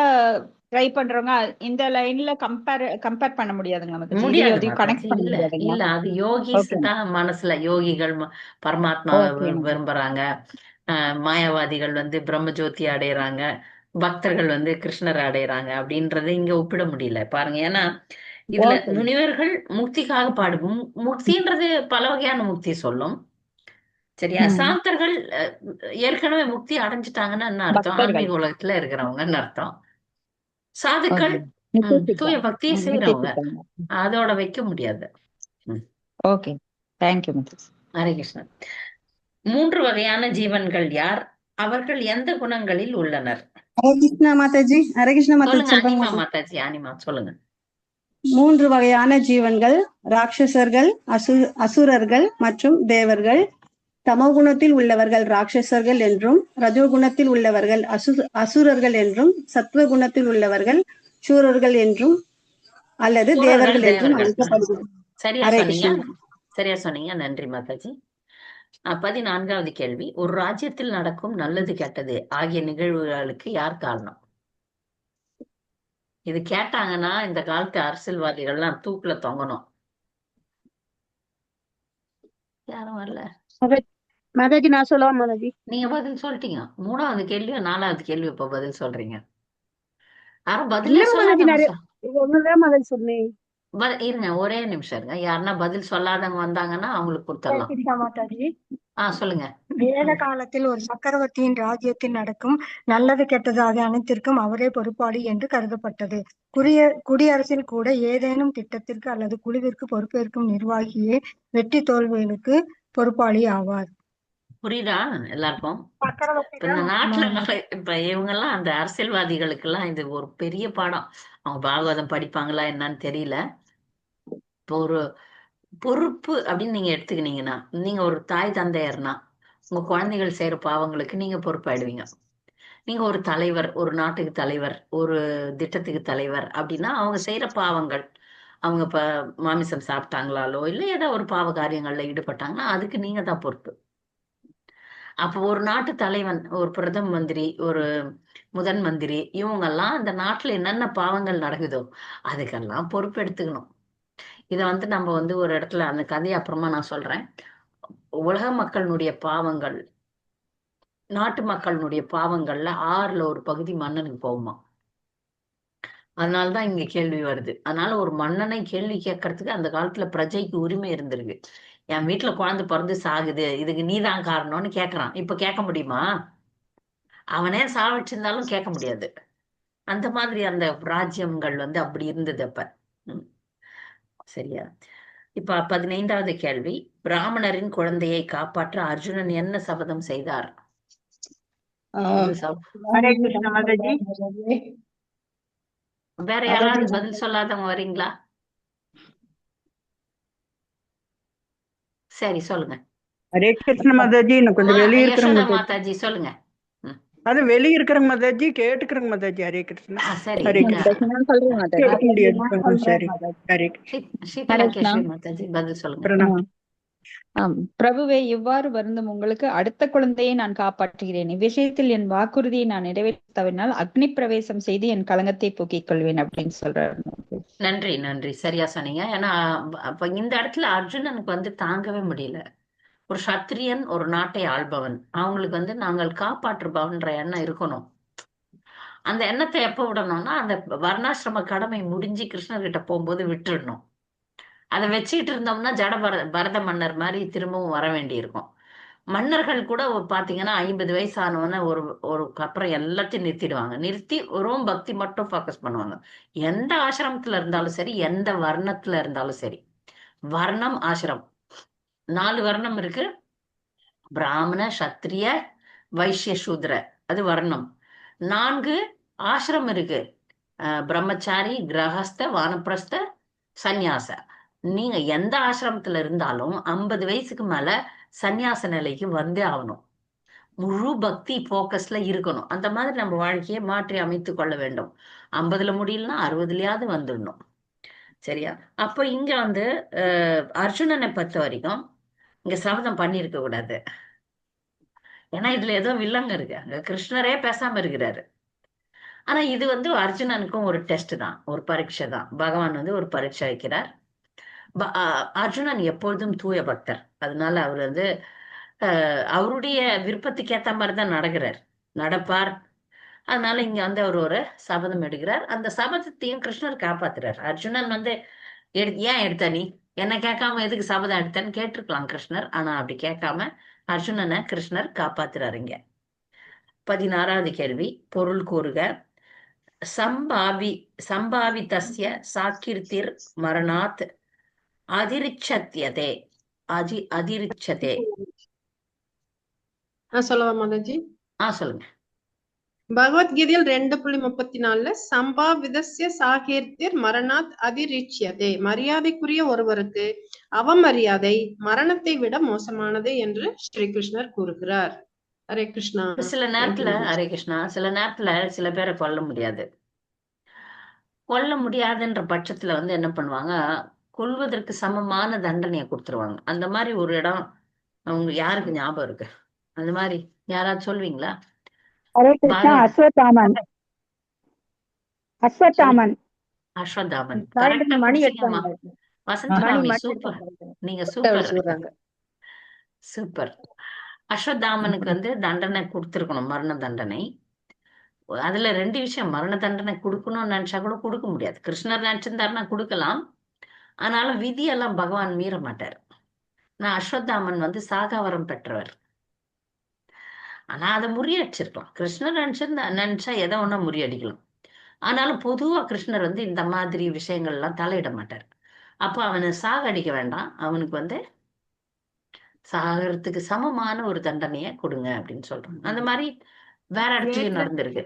ட்ரை பண்றவங்க இந்த லைன்ல கம்பேர் பண்ண முடியாதுங்க மாதாஜி. இது முடியாது எதையும் மாதாஜி. கனெக்ட் பண்ண இல்ல முடியாதுங்களா? இல்ல அது யோகிஸ் ஓகே தான் மனசுல, யோகிகள் பரமாத்மாவை ஓகே விரும்புறாங்க. மாயாவாதிகள் வந்து பிரம்மஜோதி அடையறாங்க, பக்தர்கள் வந்து கிருஷ்ணரை அடையறாங்க அப்படின்றத இங்க ஒப்பிட முடியல பாருங்க. ஏன்னா இதுல ஓகே முனிவர்கள் முக்திக்காக முக்தின்றது பல வகையான முக்தி சொல்லும். சரியா? சாந்தர்கள் ஏற்கனவே முக்தி அடைஞ்சிட்டாங்கன்னு என்ன அர்த்தம்? பக்தர்கள். ஆன்மீக உலகத்துல இருக்கிறவங்கன்னு அர்த்தம். சாதுக்கள் ஓகே தூய பக்தியை செய்யறவங்க. அதோட வைக்க முடியாது. ஓகே தேங்க்யூ மாதாஜி. ஹரே கிருஷ்ணன். 3 வகையான ஜீவன்கள் யார்? அவர்கள் எந்த குணங்களில் உள்ளனர்? ஹரே கிருஷ்ணா மாதாஜி. ஹரே கிருஷ்ணா மாதாஜி. சொல்லுங்க சொல்றேன் அனிமா மாதாஜி. மாதாஜி. அனிமா சொல்லுங்க. 3 வகையான ஜீவன்கள்: ராட்சசர்கள், அசுரர்கள் மற்றும் தேவர்கள். தமோகுணத்தில் உள்ளவர்கள் ராட்சசர்கள் என்றும், ரஜோகுணத்தில் உள்ளவர்கள் அசுரர்கள் என்றும், சத்துவகுணத்தில் உள்ளவர்கள் சூரர்கள் என்றும் அல்லது தேவர்கள் என்றும் அழைக்கப்படுகிறது. சரியா ஹரே சொன்னீங்க, கிருஷ்ணா. சரியா சொன்னீங்க. நன்றி மாதாஜி. 14வது கேள்வி. ஒரு ராஜ்யத்தில் நடக்கும் நல்லது கெட்டது ஆகிய நிகழ்வுகளுக்கு யார் காரணம்? இது கேட்டாங்கன்னா இந்த காலத்து அரசியல்வாதிகள்லாம் தூக்குல தொங்கணும். யாரும் வரல. மாதாஜி நான் சொல்லவா மாதாஜி? நீங்க பதில் சொல்லிட்டீங்க. 3வது கேள்வி 4வது கேள்வி இப்ப பதில் சொல்றீங்க. யாரும் பதிலே இல்ல மாதாஜி, நிறைய சொல்லாதவங்க ஒண்ணுதான் மாதாஜி சொன்னேன். இருங்க, ஒரே நிமிஷம் இருங்க. யாருன்னா பதில் சொல்லாதவங்க வந்தாங்கன்னா அவங்களுக்கு கொடுத்துடலாம். சரிதா மாதாஜி. சொல்லுங்க. வேத காலத்தில் ஒரு சக்கரவர்த்தியின் ராஜ்யத்தில் நடக்கும் நல்லது கெட்டது ஆகிய அனைத்திற்கும் அவரே பொறுப்பாளி என்று கருதப்பட்டது. குடியரசில் கூட ஏதேனும் திட்டத்திற்கு அல்லது குழுவிற்கு பொறுப்பேற்கும் நிர்வாகியே வெற்றி தோல்விகளுக்கு பொறுப்பாளி ஆவார். புரியுதா எல்லாருக்கும்? இப்ப இந்த நாட்டுல இப்ப இவங்க எல்லாம் அந்த அரசியல்வாதிகளுக்கு எல்லாம் இது ஒரு பெரிய பாடம். அவங்க பாகவதம் படிப்பாங்களா என்னன்னு தெரியல. இப்போ ஒரு பொறுப்பு அப்படின்னு நீங்க எடுத்துக்கினீங்கன்னா, நீங்க ஒரு தாய் தந்தையர்னா உங்க குழந்தைகள் செய்யற பாவங்களுக்கு நீங்க பொறுப்பாயிடுவீங்க. நீங்க ஒரு தலைவர், ஒரு நாட்டுக்கு தலைவர், ஒரு திட்டத்துக்கு தலைவர் அப்படின்னா அவங்க செய்யற பாவங்கள், அவங்க இப்ப மாமிசம் சாப்பிட்டாங்களாலோ இல்ல ஏதோ ஒரு பாவ காரியங்கள்ல ஈடுபட்டாங்கன்னா அதுக்கு நீங்க தான் பொறுப்பு. அப்போ ஒரு நாட்டு தலைவன், ஒரு பிரதம மந்திரி, ஒரு முதன் மந்திரி, இவங்கெல்லாம் அந்த நாட்டுல என்னென்ன பாவங்கள் நடக்குதோ அதுக்கெல்லாம் பொறுப்பு எடுத்துக்கணும். இதை வந்து நம்ம வந்து ஒரு இடத்துல அந்த கதையை அப்புறமா நான் சொல்றேன். உலக மக்களுடைய பாவங்கள், நாட்டு மக்களுடைய பாவங்கள்ல 6ல் ஒரு பகுதி மன்னனுக்கு போகுமா. அதனாலதான் இங்க கேள்வி வருது. அதனால ஒரு மன்னனை கேள்வி கேட்கறதுக்கு அந்த காலத்துல பிரஜைக்கு உரிமை இருந்திருக்கு. என் வீட்டுல குழந்தை பிறந்து சாகுது, இதுக்கு நீதான் காரணம்னு கேக்குறான். இப்ப கேட்க முடியுமா? அவனே சாவிச்சிருந்தாலும் கேட்க முடியாது. அந்த மாதிரி அந்த ராஜ்யங்கள் வந்து அப்படி இருந்தது அப்ப. சரியா? இப்ப 15வது கேள்வி. பிராமணரின் குழந்தையை காப்பாற்ற அர்ஜுனன் என்ன சபதம் செய்தார்? ஹரே கிருஷ்ண மாதாஜி. வேற யாராவது பதில் சொல்லாதவங்க வரீங்களா? சரி சொல்லுங்க. ஹரே கிருஷ்ண மாதாஜி. நான் கொஞ்சம் வெளியே இருக்கிறேங்க மாதாஜி. சொல்லுங்க. அது வெளியே இருக்கிறேங்க மாதாஜி, கேட்டுக்கிறேங்க மாதாஜி. ஹரே கிருஷ்ணா. சரி ஹரே கிருஷ்ணா. கேட்க முடியாது. சரி. ஹரே மாதாஜி பதில் சொல்லுங்க. பிரபுவே, இவ்வாறு வருந்தும் உங்களுக்கு அடுத்த குழந்தையை நான் காப்பாற்றுகிறேன். இவ்விஷயத்தில் என் வாக்குறுதியை நான் நிறைவேற்ற தவறினால் அக்னி பிரவேசம் செய்து என் களங்கத்தை போக்கிக் கொள்வேன் அப்படின்னு சொல்றாரு. நன்றி நன்றி, சரியா சொன்னீங்க. ஏன்னா அப்ப இந்த இடத்துல அர்ஜுனனுக்கு வந்து தாங்கவே முடியல. ஒரு சத்திரியன், ஒரு நாட்டை ஆள்பவன், அவங்களுக்கு வந்து நாங்கள் காப்பாற்றுபவன்ற எண்ணம் இருக்கணும். அந்த எண்ணத்தை எப்ப விடணும்னா அந்த வர்ணாசிரம கடமை முடிஞ்சு கிருஷ்ணர்கிட்ட போகும்போது விட்டுடணும். அதை வச்சுக்கிட்டு இருந்தோம்னா பரத மன்னர் மாதிரி திரும்பவும் வர வேண்டி இருக்கும். மன்னர்கள் கூட பாத்தீங்கன்னா 50 வயசு ஆனவன ஒரு அப்புறம் எல்லாத்தையும் நிறுத்திடுவாங்க. நிறுத்தி வெறும் பக்தி மட்டும் ஃபோக்கஸ் பண்ணுவாங்க. எந்த ஆசிரமத்துல இருந்தாலும் சரி, எந்த வர்ணத்துல இருந்தாலும் சரி. வர்ணம் ஆசிரம் 4 வர்ணம் இருக்கு. பிராமண, சத்திரிய, வைசிய, சூத்ர, அது வர்ணம். 4 ஆசிரம் இருக்கு. பிரம்மச்சாரி, கிரகஸ்த, வானப்பிரஸ்த, சந்நியாச. நீங்க எந்த ஆசிரமத்துல இருந்தாலும் 50 வயசுக்கு மேல சந்நியாச நிலைக்கு வந்தே ஆகணும். முழு பக்தி போக்கஸ்ல இருக்கணும். அந்த மாதிரி நம்ம வாழ்க்கையை மாற்றி அமைத்து கொள்ள வேண்டும். 50ல முடியலன்னா 60லயாவது வந்துடணும். சரியா? அப்ப இங்க வந்து அர்ஜுனனை பொறுத்த வரைக்கும் இங்க சபதம் பண்ணியிருக்க கூடாது. ஏன்னா இதுல ஏதோ வில்லங்க இருக்கு. அங்க கிருஷ்ணரே பேசாம இருக்கிறாரு. ஆனா இது வந்து அர்ஜுனனுக்கும் ஒரு டெஸ்ட் தான், ஒரு பரீட்சை தான். பகவான் வந்து ஒரு பரீட்சை வைக்கிறார். அர்ஜுனன் எப்பொழுதும் தூய பக்தர். அதனால அவர் வந்து அவருடைய விருப்பத்துக்கு ஏத்த மாதிரிதான் நடப்பார். அதனால இங்க வந்து அவர் ஒரு சபதம் எடுக்கிறார். அந்த சபதத்தையும் கிருஷ்ணர் காப்பாத்துறார். அர்ஜுனன் வந்து ஏன் எடுத்த நீ என்ன கேட்காம எதுக்கு சபதம் எடுத்தன்னு கேட்டிருக்கலாம் கிருஷ்ணர். ஆனா அப்படி கேட்காம அர்ஜுனனை கிருஷ்ணர் காப்பாத்துறாரு. இங்க 16வது கேள்வி, பொருள் கூறுக. சம்பாவிதஸ்ய சாக்கிர்த்திர் மரணாத் அதிரிச்சத்யதே. அதிரிச்சதே. சொல்லவா மாதாஜி? சொல்லுங்க. பகவத்கீதையில் 2.34 சம்பாவிதஸ்ய சாகீர்த்திர் மரணாத் அதிரிச்யதே. மரியாதைக்குரிய ஒருவருக்கு அவமரியாதை மரணத்தை விட மோசமானது என்று ஸ்ரீ கிருஷ்ணர் கூறுகிறார். ஹரே கிருஷ்ணா. சில நேரத்துல ஹரே கிருஷ்ணா, சில நேரத்துல சில பேரை கொல்ல முடியாதுன்ற பட்சத்துல வந்து என்ன பண்ணுவாங்க, கொல்வதற்கு சமமான தண்டனையை கொடுத்துருவாங்க. அந்த மாதிரி ஒரு இடம் அவங்க யாருக்கு ஞாபகம் இருக்கு? அந்த மாதிரி யாராவது சொல்வீங்களா? ஹரே கிருஷ்ணா. அஸ்வத்தாமன். கரெக்டா மணி எடுத்தாங்க. வசந்தராமி, சூப்பர். நீங்க சூப்பர். அஸ்வத்தாமனுக்கு வந்து தண்டனை கொடுத்திருக்கணும், மரண தண்டனை. அதுல 2 விஷயம். மரண தண்டனை கொடுக்கணும்னு நினைச்சா கூட கொடுக்க முடியாது. கிருஷ்ணர் நினைச்சிருந்தாருன்னா கொடுக்கலாம். ஆனாலும் விதியெல்லாம் பகவான் மீற மாட்டார். நான் அஸ்வத்தாமன் வந்து சாகாவரம் பெற்றவர். ஆனா அதை முறியடிச்சிருக்கலாம். கிருஷ்ணர் நினைச்சா எதை ஒண்ணா முறியடிக்கலாம். ஆனாலும் பொதுவா கிருஷ்ணர் வந்து இந்த மாதிரி விஷயங்கள்லாம் தலையிட மாட்டார். அப்ப அவனை சாகடிக்க வேண்டாம், அவனுக்கு வந்து சாகறதுக்கு சமமான ஒரு தண்டனையை கொடுங்க அப்படின்னு சொல்றாங்க. அந்த மாதிரி வேற இடத்துலயும் நடந்திருக்கு.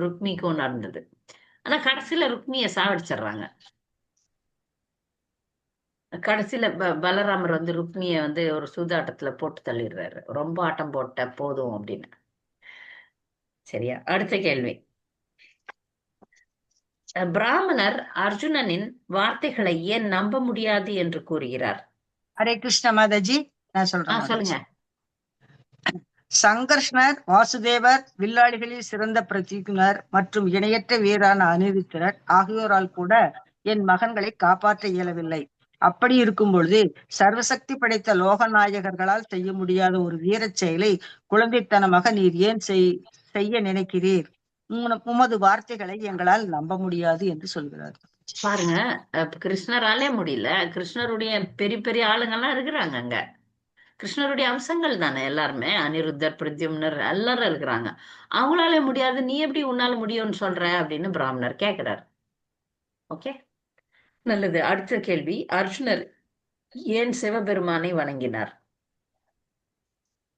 ருக்மிக்கும் நடந்தது. ஆனா கடைசியில ருக்மிய சாகடிச்சிடுறாங்க. கடைசியில பலராமர் வந்து ருக்மிய வந்து ஒரு சூதாட்டத்துல போட்டு தள்ளிடுறாரு. ரொம்ப ஆட்டம் போட்ட போதும் அப்படின்னு. சரியா? அடுத்த கேள்வி. பிராமணர் அர்ஜுனனின் வார்த்தைகளை ஏன் நம்ப முடியாது என்று கூறுகிறார்? ஹரே கிருஷ்ண மாதாஜி, நான் சொல்றேன். சொல்லுங்க. சங்கர்ஷ்ணர், வாசுதேவர், வில்லாளிகளில் சிறந்த பிரதிகுனர் மற்றும் இணையற்ற வீரான அனிருத்தர் ஆகியோரால் கூட என் மகன்களை காப்பாற்ற இயலவில்லை. அப்படி இருக்கும் பொழுது சர்வசக்தி படைத்த லோகநாயகர்களால் செய்ய முடியாத ஒரு வீரச் செயலை குழந்தைத்தனமாக நீர் ஏன் செய்ய நினைக்கிறீர்? உமது வார்த்தைகளை எங்களால் நம்ப முடியாது என்று சொல்கிறார். பாருங்க, கிருஷ்ணராலே முடியல. கிருஷ்ணருடைய பெரிய பெரிய ஆளுங்கள்லாம் இருக்கிறாங்க அங்க. கிருஷ்ணருடைய அம்சங்கள் தானே எல்லாருமே. அனிருத்தர், பிரத்யும்னர் எல்லாரும் இருக்கிறாங்க. அவங்களால முடியாது, நீ எப்படி உன்னால முடியும்னு சொல்ற அப்படின்னு பிராமணர் கேட்கிறார். ஓகே, நல்லது. அடுத்த கேள்வி. அர்ஜுனர் ஏன் சிவபெருமானை வணங்கினார்?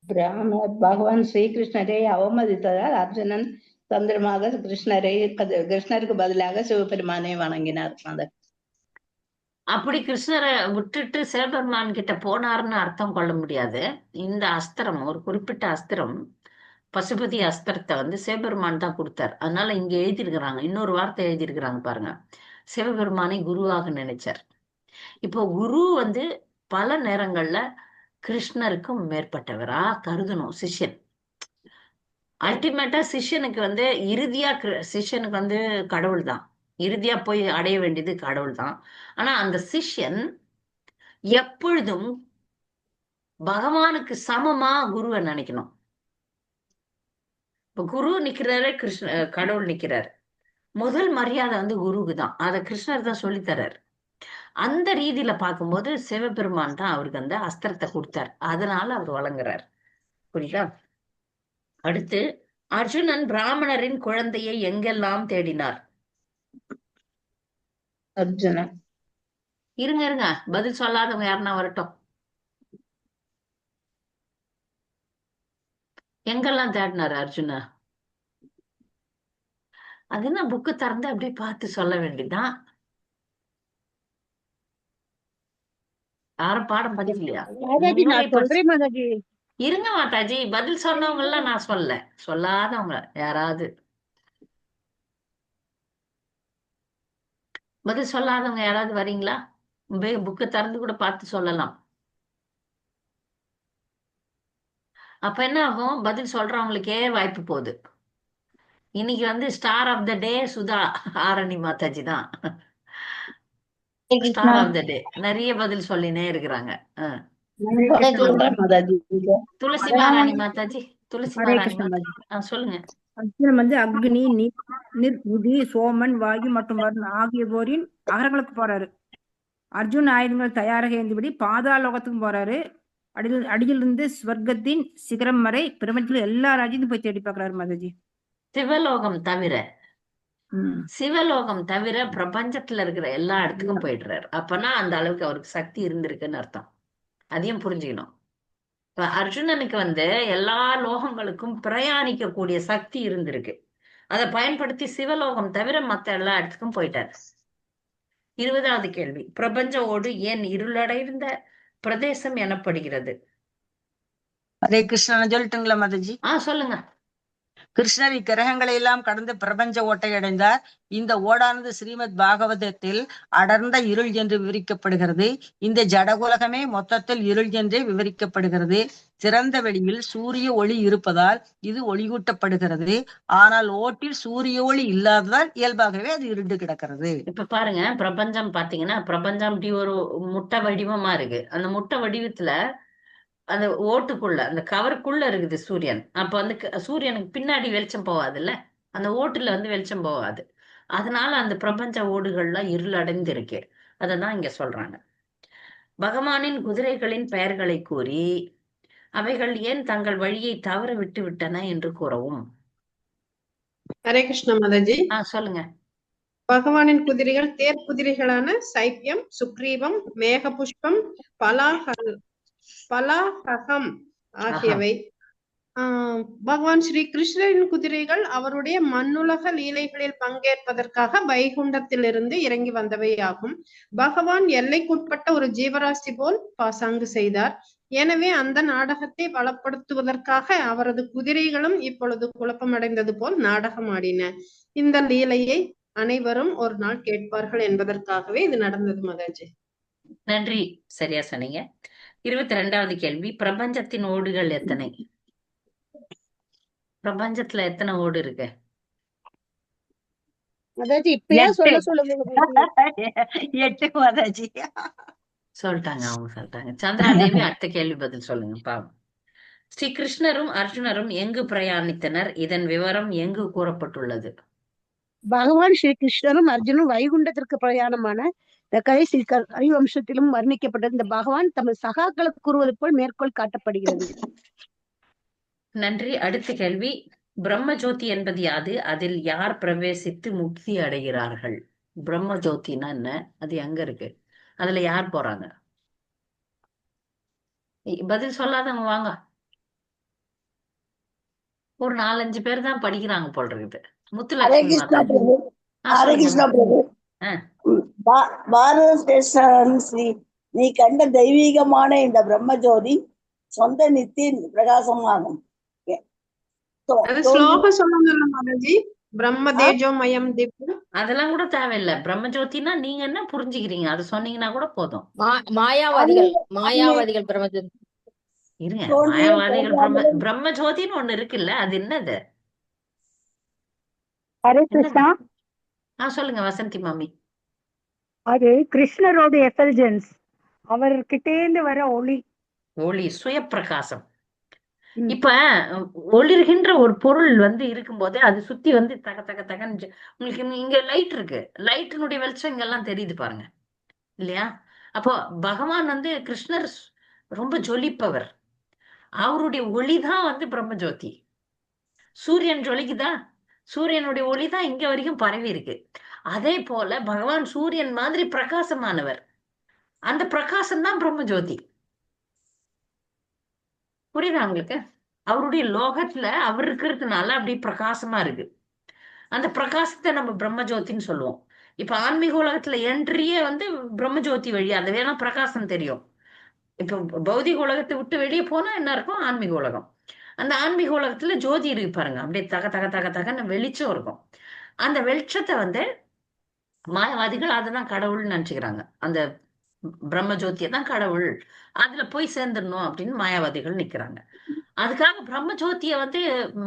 பிராமணர் பகவான் ஸ்ரீகிருஷ்ணரை அவமதித்ததால் அர்ஜுனன் தந்திரமாக கிருஷ்ணருக்கு பதிலாக சிவபெருமானை வணங்கினார். அப்படி கிருஷ்ணரை விட்டுட்டு சிவபெருமான் கிட்ட போனார்னு அர்த்தம் கொள்ள முடியாது. இந்த அஸ்திரம், ஒரு குறிப்பிட்ட அஸ்திரம், பசுபதி அஸ்திரத்தை வந்து சிவபெருமான் தான் கொடுத்தார். அதனால இங்க எழுதியிருக்கிறாங்க, இன்னொரு வார்த்தை எழுதியிருக்கிறாங்க பாருங்க, சிவபெருமானை குருவாக நினைச்சார். இப்போ குரு வந்து பல நேரங்கள்ல கிருஷ்ணருக்கும் மேற்பட்டவரா கருதணும். சிஷ்யன் அல்டிமேட்டா சிஷ்யனுக்கு வந்து இறுதியா சிஷ்யனுக்கு வந்து கடவுள் தான். இறுதியா போய் அடைய வேண்டியது கடவுள் தான். ஆனா அந்த சிஷ்யன் எப்பொழுதும் பகவானுக்கு சமமா குருவை நினைக்கணும். இப்ப குரு நிக்கிறாரு, கடவுள் நிக்கிறாரு. முதல் மரியாதை வந்து குருவுக்கு தான். அதை கிருஷ்ணர் தான் சொல்லித்தராரு. அந்த ரீதியில பார்க்கும்போது சிவபெருமான் தான் அவருக்கு அந்த அஸ்திரத்தை கொடுத்தார். அதனால அவர் வழங்குறார். புரியுதா? அடுத்து, அர்ஜுனன் பிராமணரின் குழந்தையை எங்கெல்லாம் தேடினார்? அர்ஜுனன். இருங்க பதில் சொல்லாதவங்க யாருன்னா வரட்டும். எங்கெல்லாம் தேடினாரு அர்ஜுனா? அது என்ன புக்கு திறந்து அப்படியே பார்த்து சொல்ல வேண்டியதுதான். யாரும் பாடம் படிக்கலையா? மாதாஜி நீங்களே நான் சொல்றேன் மாதாஜி. இருங்க மாதாஜி, பதில் சொன்னவங்க எல்லாம் நான் சொல்ல சொல்லாதவங்க யாராவது பதில் சொல்லாதவங்க யாராவது வரீங்களா? புக்கு திறந்து கூட பார்த்து சொல்லலாம். அப்ப என்ன ஆகும்? பதில் சொல்றவங்களுக்கே வாய்ப்பு போகுது. இன்னைக்கு வந்து ஸ்டார் ஆஃப் த டே சுதா ஆரணி மாதாஜி தான். ஸ்டார் ஆஃப் த டே. நிறைய பதில் சொல்லினே இருக்கிறாங்க. துளசி மாராணி மாதாஜி, துளசி ஹரே மாராணி கிருஷ்ண மாதாஜி. மாதாஜி. சொல்லுங்க. அர்ஜுனன் வந்து அக்னி, நீர், புதி, சோமன், வாயு மற்றும் வருண் ஆகியோரின் அகரங்களுக்கு போறாரு. அர்ஜுன் ஆயுதங்கள் தயாராக இருந்தபடி பாதாளோகத்துக்கும் போறாரு. அடியிலிருந்து ஸ்வர்க்கத்தின் சிகரம் வரை பிரபஞ்சத்துல எல்லா ராஜ்யத்தையும் போய் தேடி பார்க்கறாரு மாதாஜி. சிவலோகம் தவிர சிவலோகம் தவிர பிரபஞ்சத்துல இருக்கிற எல்லா இடத்துக்கும் போயிடுறாரு. அப்பனா அந்த அளவுக்கு அவருக்கு சக்தி இருந்திருக்குன்னு அர்த்தம். அதையும் புரிஞ்சுக்கணும். இப்ப அர்ஜுனனுக்கு வந்து எல்லா லோகங்களுக்கும் பிரயாணிக்க கூடிய சக்தி இருந்திருக்கு. அதை பயன்படுத்தி சிவலோகம் தவிர மத்த எல்லா இடத்துக்கும் போயிட்டார். 20வது கேள்வி. பிரபஞ்ச ஓடு ஏன் இருளடைந்த பிரதேசம் எனப்படுகிறது? ஹரே கிருஷ்ணன் சொல்லட்டுங்களா மாதாஜி? சொல்லுங்க. கிருஷ்ணர் இக்கிரகங்களை எல்லாம் கடந்து பிரபஞ்ச ஓட்டை அடைந்தார். இந்த ஓடானது ஸ்ரீமத் பாகவதத்தில் அடர்ந்த இருள் என்று விவரிக்கப்படுகிறது. இந்த ஜடகுலகமே மொத்தத்தில் இருள் என்றே விவரிக்கப்படுகிறது. திறந்த வெளியில் சூரிய ஒளி இருப்பதால் இது ஒளியூட்டப்படுகிறது. ஆனால் ஓட்டில் சூரிய ஒளி இல்லாததால் இயல்பாகவே அது இருண்டு கிடக்கிறது. இப்ப பாருங்க, பிரபஞ்சம் பாத்தீங்கன்னா பிரபஞ்சம் அப்படி ஒரு முட்டை வடிவமா இருக்கு. அந்த முட்டை வடிவத்துல அந்த ஓட்டுக்குள்ள அந்த கவருக்குள்ள இருக்குது சூரியன். அப்ப வந்து சூரியனுக்கு பின்னாடி வெளிச்சம் போகாதுல்ல, அந்த ஓட்டுல வந்து வெளிச்சம் போகாது. அதனால அந்த பிரபஞ்ச ஓடுகள்லாம் இருள் அடைந்து இருக்கு. அததான் இங்க சொல்றாங்க. பகவானின் குதிரைகளின் பெயர்களை கூறி அவைகள் ஏன் தங்கள் வழியை தவற விட்டு விட்டன என்று கூறவும். ஹரே கிருஷ்ண மாதாஜி. சொல்லுங்க. பகவானின் குதிரைகள் தேர் குதிரைகளான சைப்யம், சுக்ரீவம், மேக புஷ்பம், பலாஹகம் ஆகியவை. பகவான் ஸ்ரீ கிருஷ்ணரின் குதிரைகள் அவருடைய மண்ணுலக லீலைகளில் பங்கேற்பதற்காக வைகுண்டத்திலிருந்து இறங்கி வந்தவை ஆகும். பகவான் எல்லைக்குட்பட்ட ஒரு ஜீவராசி போல் பாசாங்கு செய்தார். எனவே அந்த நாடகத்தை பலப்படுத்துவதற்காக அவரது குதிரைகளும் இப்பொழுது குழப்பமடைந்தது போல் நாடகம் ஆடின. இந்த லீலையை அனைவரும் ஒரு நாள் கேட்பார்கள் என்பதற்காகவே இது நடந்தது மாதாஜி. நன்றி, சரியா சொன்னீங்க. 22வது கேள்வி. பிரபஞ்சத்தின் ஓடுகள் எத்தனை? பிரபஞ்சத்துல எத்தனை ஓடு இருக்கு? மாதாஜி இப்பயா சொல்ல சொல்லுங்க. 8 மாதாஜி. சொல்லிட்டாங்க, அவங்க சொல்லிட்டாங்க. சந்திராதேவி அடுத்த கேள்வி பதில் சொல்லுங்க பாவம். ஸ்ரீ கிருஷ்ணரும் அர்ஜுனரும் எங்கு பிரயாணித்தனர்? இதன் விவரம் எங்கு கூறப்பட்டுள்ளது? பகவான் ஸ்ரீ கிருஷ்ணரும் அர்ஜுனும் வைகுண்டத்திற்கு பிரயாணமான இந்த கடைசி ஹரிவம்சத்திலும் வர்ணிக்கப்பட்டது. இந்த பகவான் தமது சகாக்களுக்கு கூறுவது போல் மேற்கோள் காட்டப்படுகிறது. நன்றி. அடுத்த கேள்வி. பிரம்ம ஜோதி என்பது யாது? அதில் யார் பிரவேசித்து முக்தி அடைகிறார்கள்? பிரம்ம ஜோதினா என்ன? அது எங்க இருக்கு? அதுல யார் போறாங்க? பதில் சொல்லாதவங்க வாங்க. ஒரு 4-5 பேர் தான் படிக்கிறாங்க போல் இருக்குது. முத்துலட்சுமி நீ கண்ட தெய்வீகமான இந்த பிரம்மஜோதி சொந்த நித்திய பிரகாசமாகும். அதெல்லாம் கூட தேவையில்லை. பிரம்மஜோதினா நீங்க என்ன புரிஞ்சுக்கிறீங்க அது சொன்னீங்கன்னா கூட போதும். மாயாவாதிகள் பிரம்மஜோதி இருங்க. மாயாவாதிகள் பிரம்மஜோதின்னு ஒண்ணு இருக்குல்ல, அது என்னது? ஹரே கிருஷ்ணா. சொல்லுங்க வசந்தி மாமி. அது கிருஷ்ணரோட எஃபல்ஜென்ஸ், அவர்கிட்டேந்து வர ஒளி. ஒளி, சுய பிரகாசம். இப்ப ஒளிர்கின்ற ஒரு பொருள் வந்து இருக்கும்போது அது சுத்தி வந்து தக தக தகன்னு உங்களுக்கு இங்க லைட் இருக்கு, லைட்டினுடைய வெளிச்சம் இங்கெல்லாம் தெரியுது பாருங்க இல்லையா? அப்போ பகவான் வந்து கிருஷ்ணர் ரொம்ப ஜொலிப்பவர். அவருடைய ஒளிதான் வந்து பிரம்மஜோதி. சூரியன் ஜொலிக்குதா? சூரியனுடைய ஒளிதான் இங்க வரைக்கும் பரவி இருக்கு. அதே போல பகவான் சூரியன் மாதிரி பிரகாசமானவர். அந்த பிரகாசம் தான் பிரம்ம ஜோதி. புரியுதா உங்களுக்கு? அவருடைய லோகத்துல அவர் இருக்கிறதுனால அப்படி பிரகாசமா இருக்கு. அந்த பிரகாசத்தை நம்ம பிரம்ம ஜோதின்னு சொல்லுவோம். இப்ப ஆன்மீக உலகத்துல என்ட்ரியே வந்து பிரம்ம ஜோதி வழியா, அது வேணா பிரகாசம் தெரியும். இப்ப பௌதிக உலகத்தை விட்டு வெளியே போனா என்ன இருக்கும்? ஆன்மீக உலகம். அந்த ஆன்மீக உலகத்துல ஜோதி இருக்கு பாருங்க, அப்படியே தக தக தக தகன்னு வெளிச்சம் இருக்கும். அந்த வெளிச்சத்தை வந்து மாயவாதிகள் அதுதான் கடவுள்னு நினைச்சுக்கிறாங்க. அந்த பிரம்ம ஜோதியை தான் கடவுள், அதுல போய் சேர்ந்துடணும் அப்படின்னு மாயாவாதிகள் நிக்கிறாங்க. அதுக்காக பிரம்ம ஜோதியை வந்து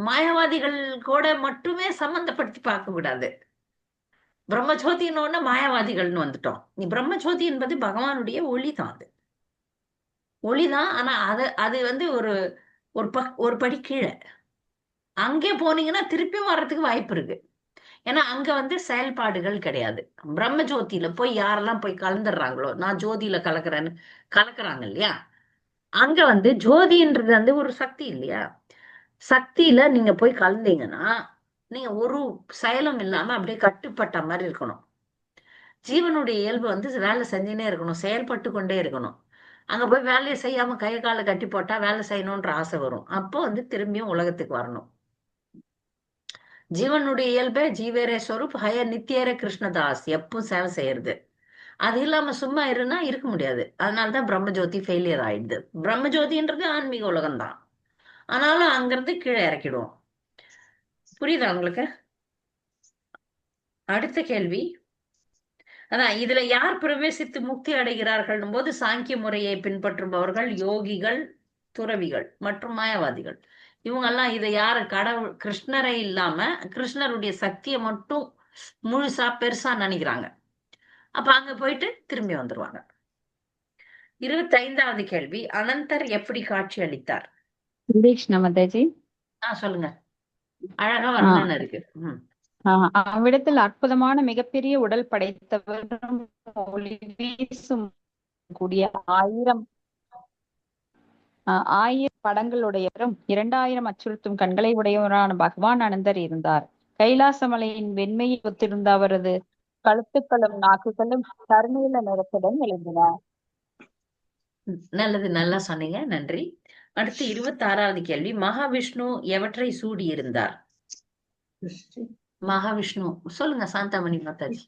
மாயாவாதிகள் கூட மட்டுமே சம்பந்தப்படுத்தி பார்க்க கூடாது. பிரம்ம ஜோதின்னு மாயாவாதிகள்னு வந்துட்டோம். நீ பிரம்ம ஜோதி என்பது பகவானுடைய ஒளிதான். அது ஒளிதான். ஆனா அது வந்து ஒரு படி கீழே. அங்கே போனீங்கன்னா திருப்பியும் வர்றதுக்கு வாய்ப்பு இருக்கு. ஏன்னா அங்க வந்து செயல்பாடுகள் கிடையாது. பிரம்ம ஜோதியில போய் யாரெல்லாம் போய் கலந்துடுறாங்களோ, நான் ஜோதியில கலக்குறேன்னு கலக்குறாங்க இல்லையா, அங்க வந்து ஜோதின்றது வந்து ஒரு சக்தி இல்லையா. சக்தியில நீங்க போய் கலந்தீங்கன்னா நீங்க ஒரு செயலும் இல்லாம அப்படியே கட்டுப்பட்ட மாதிரி இருக்கணும். ஜீவனுடைய இயல்பு வந்து வேலை செஞ்சுனே இருக்கணும், செயல்பட்டு கொண்டே இருக்கணும். அங்க போய் வேலையை செய்யாம கை காலை கட்டி போட்டா வேலை செய்யணும்ன்ற ஆசை வரும். அப்போ வந்து திரும்பியும் உலகத்துக்கு வரணும். ஜீவனுடைய இயல்பே ஜீவேரே ஸ்வரூப் ஹய நித்தியரே கிருஷ்ணதாஸ், எப்பவும் சேவை செய்யறது. அது இல்லாம சும்மா இருக்க முடியாது. அதனாலதான் பிரம்ம ஜோதி ஃபெயிலியர் ஆயிடுது. பிரம்ம ஜோதின்றது ஆன்மீக உலகம் தான், ஆனாலும் அங்கிருந்து கீழே இறக்கிடுவோம். புரியுதா உங்களுக்கு? அடுத்த கேள்வி, அதான் இதுல யார் பிரவேசித்து முக்தி அடைகிறார்கள் போது சாங்கிய முறையை பின்பற்றுபவர்கள், யோகிகள், துறவிகள் மற்றும் மாயவாதிகள். இவங்கெல்லாம் இதை யாரு கடவுள் கிருஷ்ணரை இல்லாம கிருஷ்ணருடைய சக்தியை மட்டும் முழுசா பெருசா நினைக்கிறாங்க. அப்ப அங்க போயிட்டு திரும்பி வந்துருவாங்க. 25வது கேள்வி, அனந்தர் எப்படி காட்சி அளித்தார்? மாதாஜி சொல்லுங்க. அழகா வர்ணனை இருக்கு. அவ்விடத்தில் அற்புதமான மிகப்பெரிய உடல் படைத்தவரும் ஒளி வீசும் கூடிய 1000 படங்களுடையவரும் 2000 அச்சுறுத்தும் கண்களை உடையவரான பகவான் அனந்தர் இருந்தார். கைலாசமலையின் வெண்மையை ஒத்திருந்த அவரது கழுத்துக்களும் நாக்குகளும் கருநீல நிறத்துடன் எழுந்தன. நல்லது, நல்லா சொன்னீங்க, நன்றி. அடுத்து 26வது கேள்வி, மகாவிஷ்ணு எவற்றை சூடி இருந்தார்? மகாவிஷ்ணு சொல்லுங்க சாந்தாமணி மாதாஜி.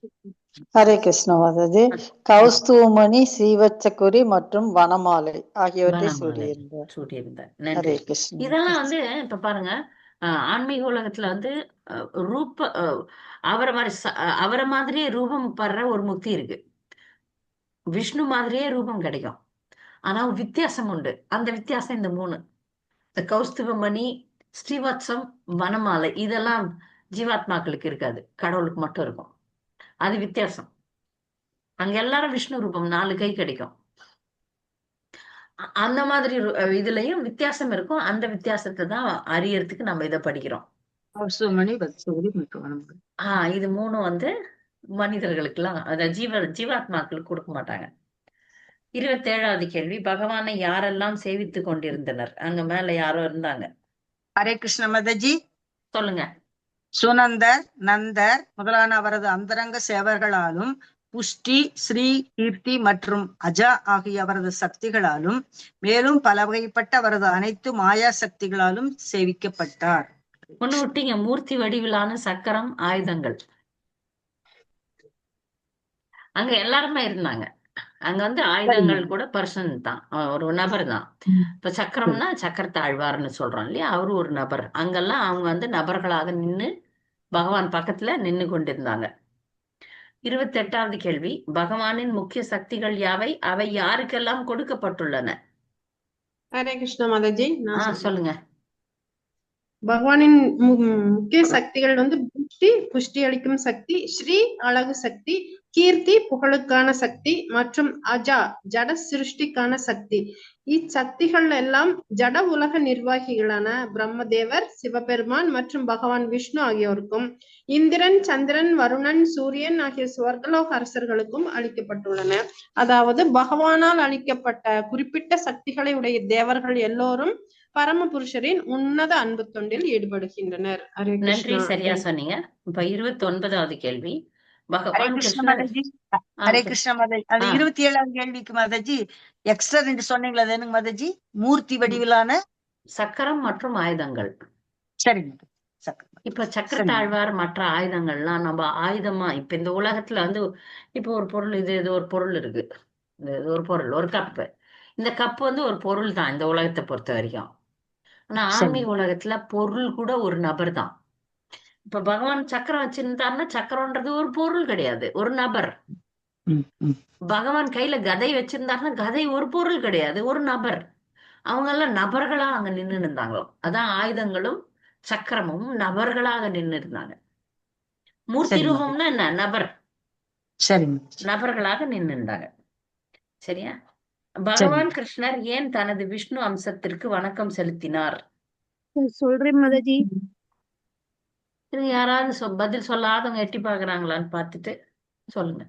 ஹரே கிருஷ்ண மாதாஜி. கௌஸ்துவமணி, சீவச்சக்குரி மற்றும் வனமாலை ஆகியவற்றை சூடியிருந்தார். நன்றி. இதெல்லாம் வந்து இப்ப பாருங்க, ஆன்மீக உலகத்துல வந்து அவரை மாதிரியே ரூபம் படுற ஒரு முக்தி இருக்கு. விஷ்ணு மாதிரியே ரூபம் கிடைக்கும், ஆனா வித்தியாசம் உண்டு. அந்த வித்தியாசம் இந்த 3, இந்த கௌஸ்துவமணி, ஸ்ரீவத்சம், வனமாலை, இதெல்லாம் ஜீவாத்மாக்களுக்கு இருக்காது, கடவுளுக்கு மட்டும் இருக்கும். அது வித்தியாசம். அங்க எல்லாரும் விஷ்ணு ரூபம், 4 கை கிடைக்கும். அந்த மாதிரி இதுலயும் வித்தியாசம் இருக்கும். அந்த வித்தியாசத்தை தான் அறியறதுக்கு நம்ம இதை படிக்கிறோம். இது 3 வந்து மனிதர்களுக்கு எல்லாம், அதாவது ஜீவாத்மாக்களுக்கு கொடுக்க மாட்டாங்க. 27வது கேள்வி, பகவானை யாரெல்லாம் சேவித்து கொண்டிருந்தனர்? அங்க மேல யாரோ இருந்தாங்க. ஹரே கிருஷ்ண மாதாஜி. சொல்லுங்க. சுனந்தர், நந்தர் முதலான அவரது அந்தரங்க சேவர்களாலும், புஷ்டி, ஸ்ரீ, கீர்த்தி மற்றும் அஜா ஆகிய அவரது சக்திகளாலும், மேலும் பல வகைப்பட்ட அவரது அனைத்து மாயா சக்திகளாலும் சேவிக்கப்பட்டார். ஒண்ணு விட்டீங்க, மூர்த்தி வடிவிலான சக்கரம், ஆயுதங்கள். அங்க எல்லாருமே இருந்தாங்க. அங்க வந்து ஆயுதங்கள் கூட பர்சன் தான், ஒரு நபர் தான். இப்ப சக்கரம்னா சக்கரத்தாழ்வார்னு சொல்றோம் இல்லையா, அவரு ஒரு நபர். அங்கெல்லாம் அவங்க வந்து நபர்களாக நின்னு பகவான் பக்கத்துல நின்னு கொண்டிருந்தாங்க. 28வது கேள்வி, பகவானின் முக்கிய சக்திகள் யாவை? அவை யாருக்கெல்லாம் கொடுக்கப்பட்டுள்ளன? ஹரே கிருஷ்ண மாதாஜி. சொல்லுங்க. பகவானின் முக்கிய சக்திகள் வந்து புஷ்டி அளிக்கும் சக்தி, ஸ்ரீ அழகு சக்தி, கீர்த்தி புகழுக்கான சக்தி மற்றும் அஜா ஜட சிருஷ்டிக்கான சக்தி. இச்சக்திகள் எல்லாம் ஜட உலக நிர்வாகிகளான பிரம்மதேவர், சிவபெருமான் மற்றும் பகவான் விஷ்ணு ஆகியோருக்கும், இந்திரன், சந்திரன், வருணன், சூரியன் ஆகிய சுவர்கலோக அரசர்களுக்கும் அளிக்கப்பட்டுள்ளன. அதாவது பகவானால் அளிக்கப்பட்ட குறிப்பிட்ட சக்திகளை உடைய தேவர்கள் எல்லோரும் பரமபுருஷரின் உன்னத அன்பு தொண்டில் ஈடுபடுகின்றனர். நன்றி, சரியா சொன்னீங்க. இப்ப 29வது கேள்வி, ஹரே பகவான் கிருஷ்ண கிருஷ்ணர் மாதாஜி. ஆ ஹரே சரி கிருஷ்ண மாதாஜி. அது ஆ 27ஆம் கேள்விக்கு மாதாஜி எக்ஸ்ட்ரா 2 சொன்னீங்களா? அது என்னங்க மாதாஜி? மூர்த்தி வடிவிலான சக்கரம் மற்றும் ஆயுதங்கள். சரிங்க சக்கரம். இப்ப சரிங்க சக்கரத்தாழ்வார் மற்ற ஆயுதங்கள்லாம் நம்ம ஆயுதமா இப்ப இந்த உலகத்துல வந்து இப்போ ஒரு பொருள் இது ஒரு பொருள் இருக்கு. இது ஒரு பொருள், ஒரு கப்பு. இந்த கப்பு வந்து ஒரு பொருள் தான் இந்த உலகத்தை பொறுத்த வரைக்கும். ஆனா ஆன்மீக உலகத்துல பொருள் கூட ஒரு நபர் தான். இப்ப பகவான் சக்கரம் வச்சிருந்தாருன்னா சக்கரம்ன்றது ஒரு பொருள் கிடையாது, ஒரு நபர். பகவான் கையில கதை வச்சிருந்தாருன்னா கதை ஒரு பொருள் கிடையாது, ஒரு நபர். அவங்க எல்லாம் நபர்களா அங்க நின்று இருந்தாங்களோ, அதான் ஆயுதங்களும் சக்கரமும் நபர்களாக நின்று இருந்தாங்க. மூர்த்தி சரிங்க ரூபம்னா என்ன? நபர். சரிங்க நபர்களாக நின்று இருந்தாங்க. சரியா? சரிங்க. பகவான் கிருஷ்ணர் ஏன் தனது விஷ்ணு அம்சத்திற்கு வணக்கம் செலுத்தினார்? சொல்றேன் மாதாஜி. இது யாராவது பதில் சொல்லாதவங்க எட்டி பாக்குறாங்களான்னு பார்த்துட்டு சொல்லுங்க.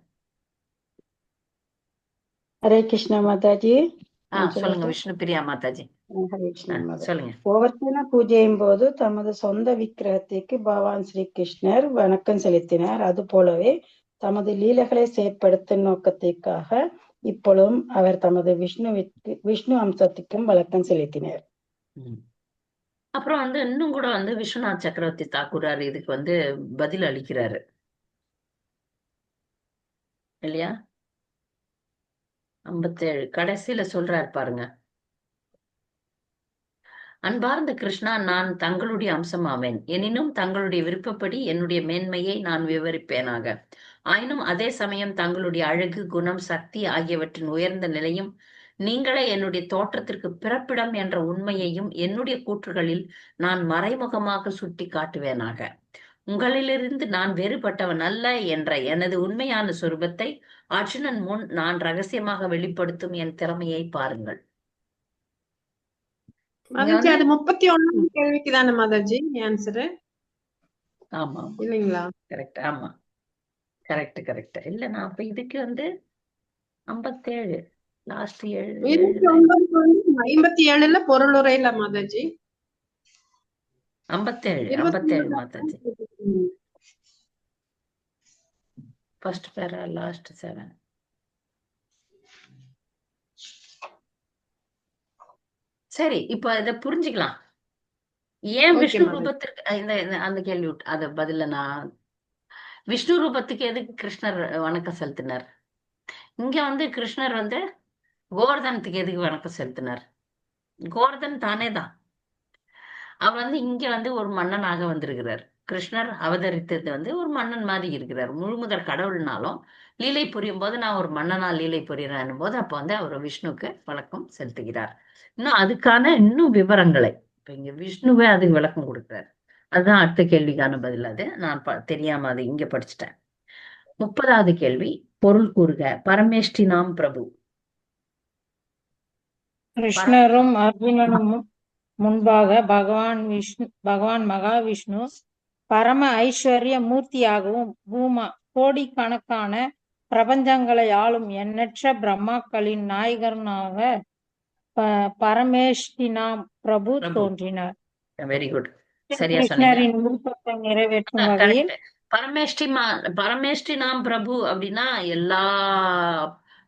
ஹரே கிருஷ்ண மாதாஜி. சொல்லுங்க சொல்லட்டா? விஷ்ணு பிரியா மாதாஜி. ஹரே கிருஷ்ண மாதாஜி. சொல்லுங்க. கோவர்த்தன பூஜையின் போது தமது சொந்த விக்கிரகத்திற்கு பகவான் ஸ்ரீ கிருஷ்ணர் வணக்கம் செலுத்தினார். அது போலவே தமது லீலைகளை செயற்படுத்தும் நோக்கத்திற்காக இப்பொழுதும் அவர் தமது விஷ்ணு அம்சத்துக்கும் வணக்கம் செலுத்தினார். அப்புறம் வந்து இன்னும் கூட வந்து விஸ்வநாத் சக்கரவர்த்தி தாக்கூரார் இதுக்கு வந்து பதில் அளிக்கிறாரு இல்லையா? 57 கடைசியில சொல்றாரு பாருங்க. அன்பார்ந்த கிருஷ்ணா, நான் தங்களுடைய அம்சமாவேன். எனினும் தங்களுடைய விருப்பப்படி என்னுடைய மேன்மையை நான் விவரிப்பேனாக. ஆயினும் அதே சமயம் தங்களுடைய அழகு, குணம், சக்தி ஆகியவற்றின் உயர்ந்த நிலையும் நீங்களே என்னுடைய தோற்றத்திற்கு பிறப்பிடம் என்ற உண்மையையும் என்னுடைய கூற்றுகளில் நான் மறைமுகமாக சுட்டி காட்டுவேனாக. உங்களிலிருந்து நான் வேறுபட்டவன் அல்ல என்ற எனது உண்மையான சொரூபத்தை அர்ஜுனன் முன் நான் ரகசியமாக வெளிப்படுத்தும் என் திறமையை பாருங்கள். மாதாஜி அது 31 கேள்விக்கு தானே மாதாஜி ஆன்சரு? ஆமா இல்லைங்களா? கரெக்ட். ஆமா கரெக்ட். இல்ல நான் அப்ப இதுக்கு வந்து 57 லாஸ்ட் 57ல பொருளுரையில மாதாஜி 57 மாதாஜி. ஃபர்ஸ்ட் பேரா லாஸ்ட் 7. சரி, இப்ப இத புரிஞ்சுக்கலாம். ஏன் விஷ்ணு ரூபத்திற்கு அந்த கேள்வி அத பதில நான் விஷ்ணு ரூபத்துக்கு எதுக்கு கிருஷ்ணர் வணக்கம் செலுத்தினார்? இங்க வந்து கிருஷ்ணர் வந்து கோவர்தனத்துக்கு எதுக்கு வணக்கம் செலுத்தினார்? கோவர்தன் தானே தான். அவர் வந்து இங்க வந்து ஒரு மன்னனாக வந்திருக்கிறார். கிருஷ்ணர் அவதரித்தது வந்து ஒரு மன்னன் மாதிரி இருக்கிறார். முழுமுதற் கடவுள்னாலும் லீலை புரியும் போது நான் ஒரு மன்னனா லீலை புரியறேன் போது அப்ப வந்து அவர் விஷ்ணுக்கு வணக்கம் செலுத்துகிறார். இன்னும் அதுக்கான இன்னும் விவரங்களை இப்ப இங்க விஷ்ணுவே அதுக்கு விளக்கம் கொடுக்கிறார். அதுதான் அடுத்த கேள்விக்கான பதில். அது நான் தெரியாம அது இங்க படிச்சுட்டேன். 30வது கேள்வி, பொருள் கூறுக. பரமேஷ்டி நாம் பிரபு. கிருஷ்ணரும் அர்ஜுனனும் முன்பாக பகவான் மகாவிஷ்ணு பரம ஐஸ்வர்ய மூர்த்தியாகவும் கோடிக்கணக்கான பிரபஞ்சங்களை ஆளும் எண்ணற்ற பிரம்மாக்களின் நாயகனாக பரமேஷ்டினாம் பிரபு தோன்றினார். Very good. சரியா சொன்னீங்க. கிருஷ்ணரின் விருப்பத்தை நிறைவேற்றும் வகையில் பரமேஷ்டி நாம் பிரபு அப்படின்னா எல்லா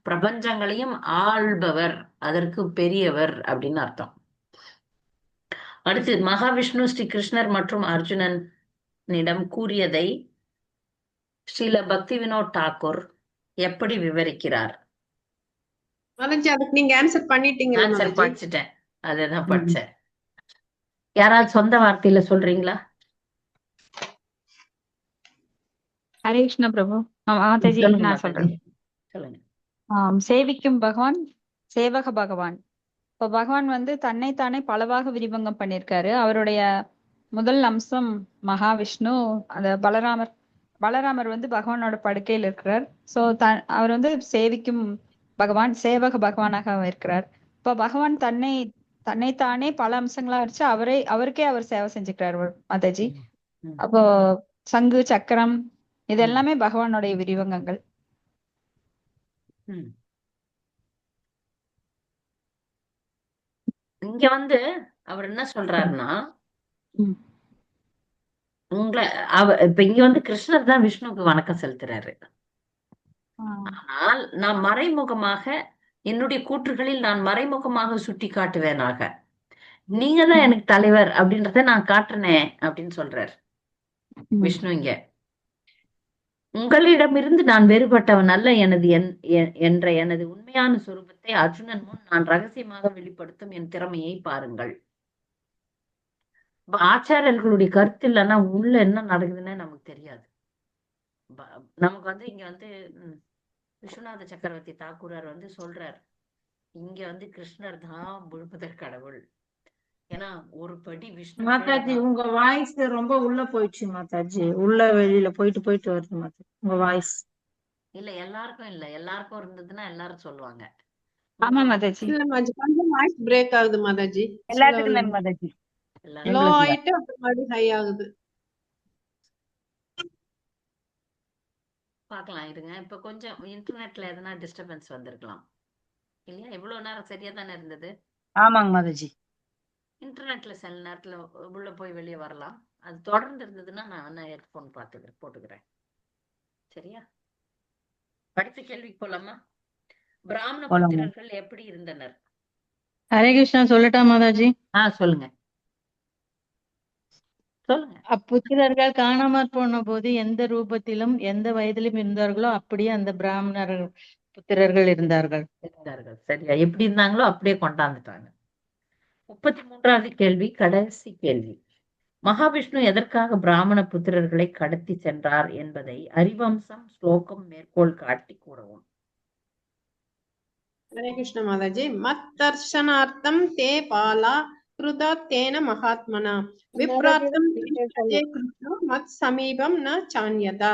பிரபஞ்சங்களையும் ஆள்பவர், அதற்கு பெரியவர் அப்படின்னு அர்த்தம். அடுத்து மகாவிஷ்ணு ஸ்ரீ கிருஷ்ணர் மற்றும் அர்ஜுனனிடம் கூறியதை ஸ்ரீல பக்தி வினோத் தாக்கூர் எப்படி விவரிக்கிறார்? மாதாஜி அதுக்கு நீங்க ஆன்சர் பண்ணிட்டீங்களா? ஆன்சர் படிச்சுட்டேன், அதுதான் படிச்சேன். யாராவது சொந்த வார்த்தையில சொல்றீங்களா? ஹரே கிருஷ்ண பிரபு. மாதாஜி நான் சொல்றேன். சொல்லுங்க. சேவிக்கும் பகவான், சேவக பகவான். இப்போ பகவான் வந்து தன்னைத்தானே பலவாக விரிவங்கம் பண்ணியிருக்காரு. அவருடைய முதல் அம்சம் மகாவிஷ்ணு. அந்த பலராமர் வந்து பகவானோட படுக்கையில் இருக்கிறார். சோ அவர் வந்து சேவிக்கும் பகவான், சேவக பகவானாக இருக்கிறார். இப்போ பகவான் தன்னைத்தானே பல அம்சங்களா வச்சு அவருக்கே அவர் சேவை செஞ்சுக்கிறார் மாதாஜி. அப்போ சங்கு, சக்கரம் இது எல்லாமே பகவானுடைய விரிவங்கங்கள். இங்க வந்து அவர் என்ன சொல்றாருன்னா, உங்களை இப்ப இங்க வந்து கிருஷ்ணர் தான் விஷ்ணுவுக்கு வணக்கம் செலுத்துறாரு. ஆனால் நான் மறைமுகமாக என்னுடைய கூற்றுகளில் நான் மறைமுகமாக சுட்டி காட்டுவேனாக, நீங்க தான் எனக்கு தலைவர் அப்படின்றத நான் காட்டுறேனே அப்படின்னு சொல்றாரு விஷ்ணு இங்க. உங்களிடமிருந்து நான் வேறுபட்டவன் அல்ல, என்ற எனது உண்மையான சொரூபத்தை அர்ஜுனன் முன் நான் ரகசியமாக வெளிப்படுத்தும் என் திறமையை பாருங்கள். ஆச்சாரியர்களுடைய கருத்து இல்லைன்னா உள்ள என்ன நடக்குதுன்னு நமக்கு தெரியாது. நமக்கு வந்து இங்க வந்து விஸ்வநாத சக்கரவர்த்தி தாக்கூரார் வந்து சொல்றார், இங்க வந்து கிருஷ்ணர் தான் முழுமுதற் கடவுள். ஏன்னா ஒரு படி விஷ்ணு மாதாஜி உங்க வாய்ஸ் ரொம்ப உள்ள போயிடுச்சு மாதாஜி, உள்ள வெளியில போயிட்டு வருது மாதாஜி உங்க வாய்ஸ். இல்ல எல்லாருக்கும் இல்ல, எல்லாருக்கும் இருந்ததுன்னா எல்லாரும் சொல்லுவாங்க. ஆமா மாதாஜி. இல்ல மாதாஜி, கொஞ்சம் வாய்ஸ் பிரேக் ஆகுது மாதாஜி. எல்லாத்துக்குமே மாதாஜி லோ ஆயிட்டு அப்புறம் ஹை ஆகுது. பார்க்கலாம் இருங்க. இப்ப கொஞ்சம் இன்டர்நெட்ல எதனா டிஸ்டர்பன்ஸ் வந்திருக்கலாம் இல்லையா? இவ்வளவு நேரம் சரியா தானே இருந்தது? ஆமாங்க மாதாஜி. இன்டர்நெட்ல சில நேரத்துல உள்ள போய் வெளியே வரலாம். அது தொடர்ந்து இருந்ததுன்னா நான் ஹெட்போன் போட்டுக்கிறேன். சரியா? அடுத்த கேள்விக்கு போலாமா? பிராமண புத்திரர்கள் எப்படி இருந்தனர்? ஹரே கிருஷ்ணா சொல்லட்டா மாதாஜி? சொல்லுங்க. அப்புத்திரர்கள் காணாமற் போன போது எந்த ரூபத்திலும் எந்த வயதிலும் இருந்தார்களோ அப்படியே அந்த பிராமணர் புத்திரர்கள் இருந்தார்கள். சரியா, எப்படி இருந்தாங்களோ அப்படியே கொண்டாந்துட்டாங்க. 33வது கேள்வி, கடைசி கேள்வி. மகாவிஷ்ணு எதற்காக பிராமண புத்திரர்களை கடத்தி சென்றார் என்பதை ஹரிவம்சம் ஸ்லோகம் மேற்கோள் காட்டி கூறவும். ஹரே கிருஷ்ண மாதாஜி. மத் தர்ஷனார்த்தம் தே பாலா கிருதா தேன மகாத்மனா விப்ரார்த்தம் மத் சமீபம் ந சான்யதா.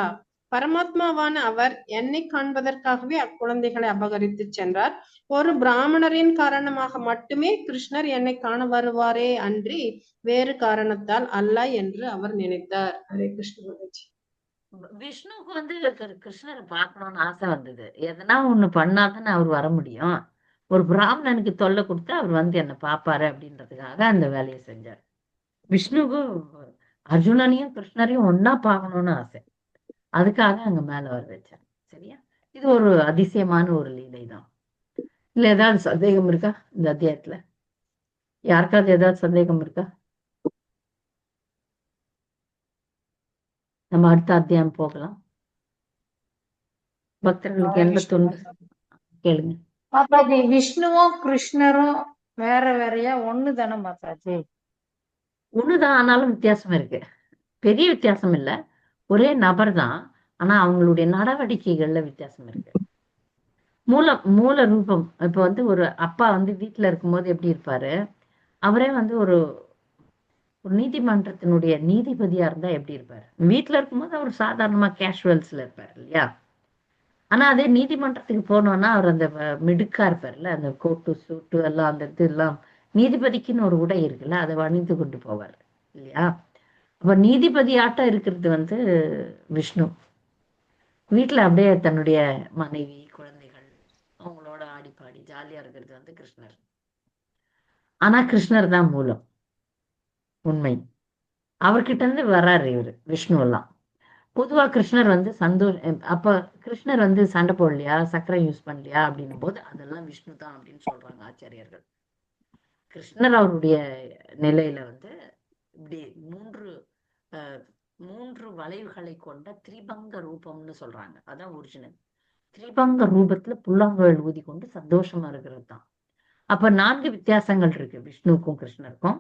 பரமாத்மாவான அவர் என்னை காண்பதற்காகவே அக்குழந்தைகளை அபகரித்து சென்றார். ஒரு பிராமணரின் காரணமாக மட்டுமே கிருஷ்ணர் என்னை காண வருவாரே அன்றி வேறு காரணத்தால் அல்ல என்று அவர் நினைத்தார். ஹரே கிருஷ்ண மாதாஜி. விஷ்ணுவுக்கு வந்து கிருஷ்ணரை பார்க்கணும்னு ஆசை வந்தது. எதனா ஒண்ணு பண்ணாதானே அவர் வர முடியும். ஒரு பிராமணனுக்கு தொல்லை கொடுத்து அவர் வந்து என்ன பாப்பாரு அப்படின்றதுக்காக அந்த வேலையை செஞ்சார். விஷ்ணுவுக்கு அர்ஜுனனையும் கிருஷ்ணரையும் ஒன்னா பார்க்கணும்னு ஆசை. அதுக்காக அங்க மேல வர வச்சார். சரியா? இது ஒரு அதிசயமான ஒரு லீலை தான். இல்ல ஏதாவது சந்தேகம் இருக்கா இந்த அத்தியாயத்துல? யாருக்காவது ஏதாவது சந்தேகம் இருக்கா? நம்ம அடுத்த அத்தியாயம் போகலாம். பக்தர்களுக்கு 81 கேளுங்க. மாதாஜி விஷ்ணுவும் கிருஷ்ணரும் வேற வேறையா ஒண்ணு தானே மாதாஜி? ஒண்ணுதான், ஆனாலும் வித்தியாசம் இருக்கு. பெரிய வித்தியாசம் இல்ல, ஒரே நபர் தான். ஆனா அவங்களுடைய நடவடிக்கைகள்ல வித்தியாசம் இருக்கு. மூல ரூபம் இப்ப வந்து ஒரு அப்பா வந்து வீட்டுல இருக்கும்போது எப்படி இருப்பாரு, அவரே வந்து ஒரு நீதிமன்றத்தினுடைய நீதிபதியா இருந்தா எப்படி இருப்பாரு. வீட்டுல இருக்கும்போது அவர் சாதாரணமா கேஷுவல்ஸ்ல இருப்பாரு இல்லையா? ஆனா அதே நீதிமன்றத்துக்கு போனோம்னா அவர் அந்த மிடுக்கா இருப்பார்ல, அந்த கோட்டு சூட்டு எல்லாம் அந்த இது எல்லாம் நீதிபதிக்குன்னு ஒரு உடை இருக்குல்ல, அதை அணிந்து கொண்டு போவார் இல்லையா? அப்ப நீதிபதி ஆட்டம் இருக்கிறது வந்து விஷ்ணு. வீட்டுல அப்படியே தன்னுடைய மனைவி குழந்தைகள் அவங்களோட ஆடி பாடி ஜாலியா இருக்கிறது வந்து கிருஷ்ணர். ஆனா கிருஷ்ணர் தான் மூலம் உண்மை. அவர்கிட்ட இருந்து வர்றாரு இவரு விஷ்ணு எல்லாம். பொதுவா கிருஷ்ணர் வந்து அப்ப கிருஷ்ணர் வந்து சண்டை போடலையா, சக்கரை யூஸ் பண்ணலையா அப்படின்னும் போது அதெல்லாம் விஷ்ணு தான் அப்படின்னு சொல்றாங்க ஆச்சாரியர்கள். கிருஷ்ணர் அவருடைய நிலையில வந்து இப்படி மூன்று வளைவுகளை கொண்ட திரிபங்க ரூபம்னு சொல்றாங்க. அதான் ஒரிஜினல். திரிபங்க ரூபத்துல புல்லாங்குழல் ஊதி கொண்டு சந்தோஷமா இருக்கிறது தான். அப்ப 4 வித்தியாசங்கள் இருக்கு விஷ்ணுவுக்கும் கிருஷ்ணருக்கும்.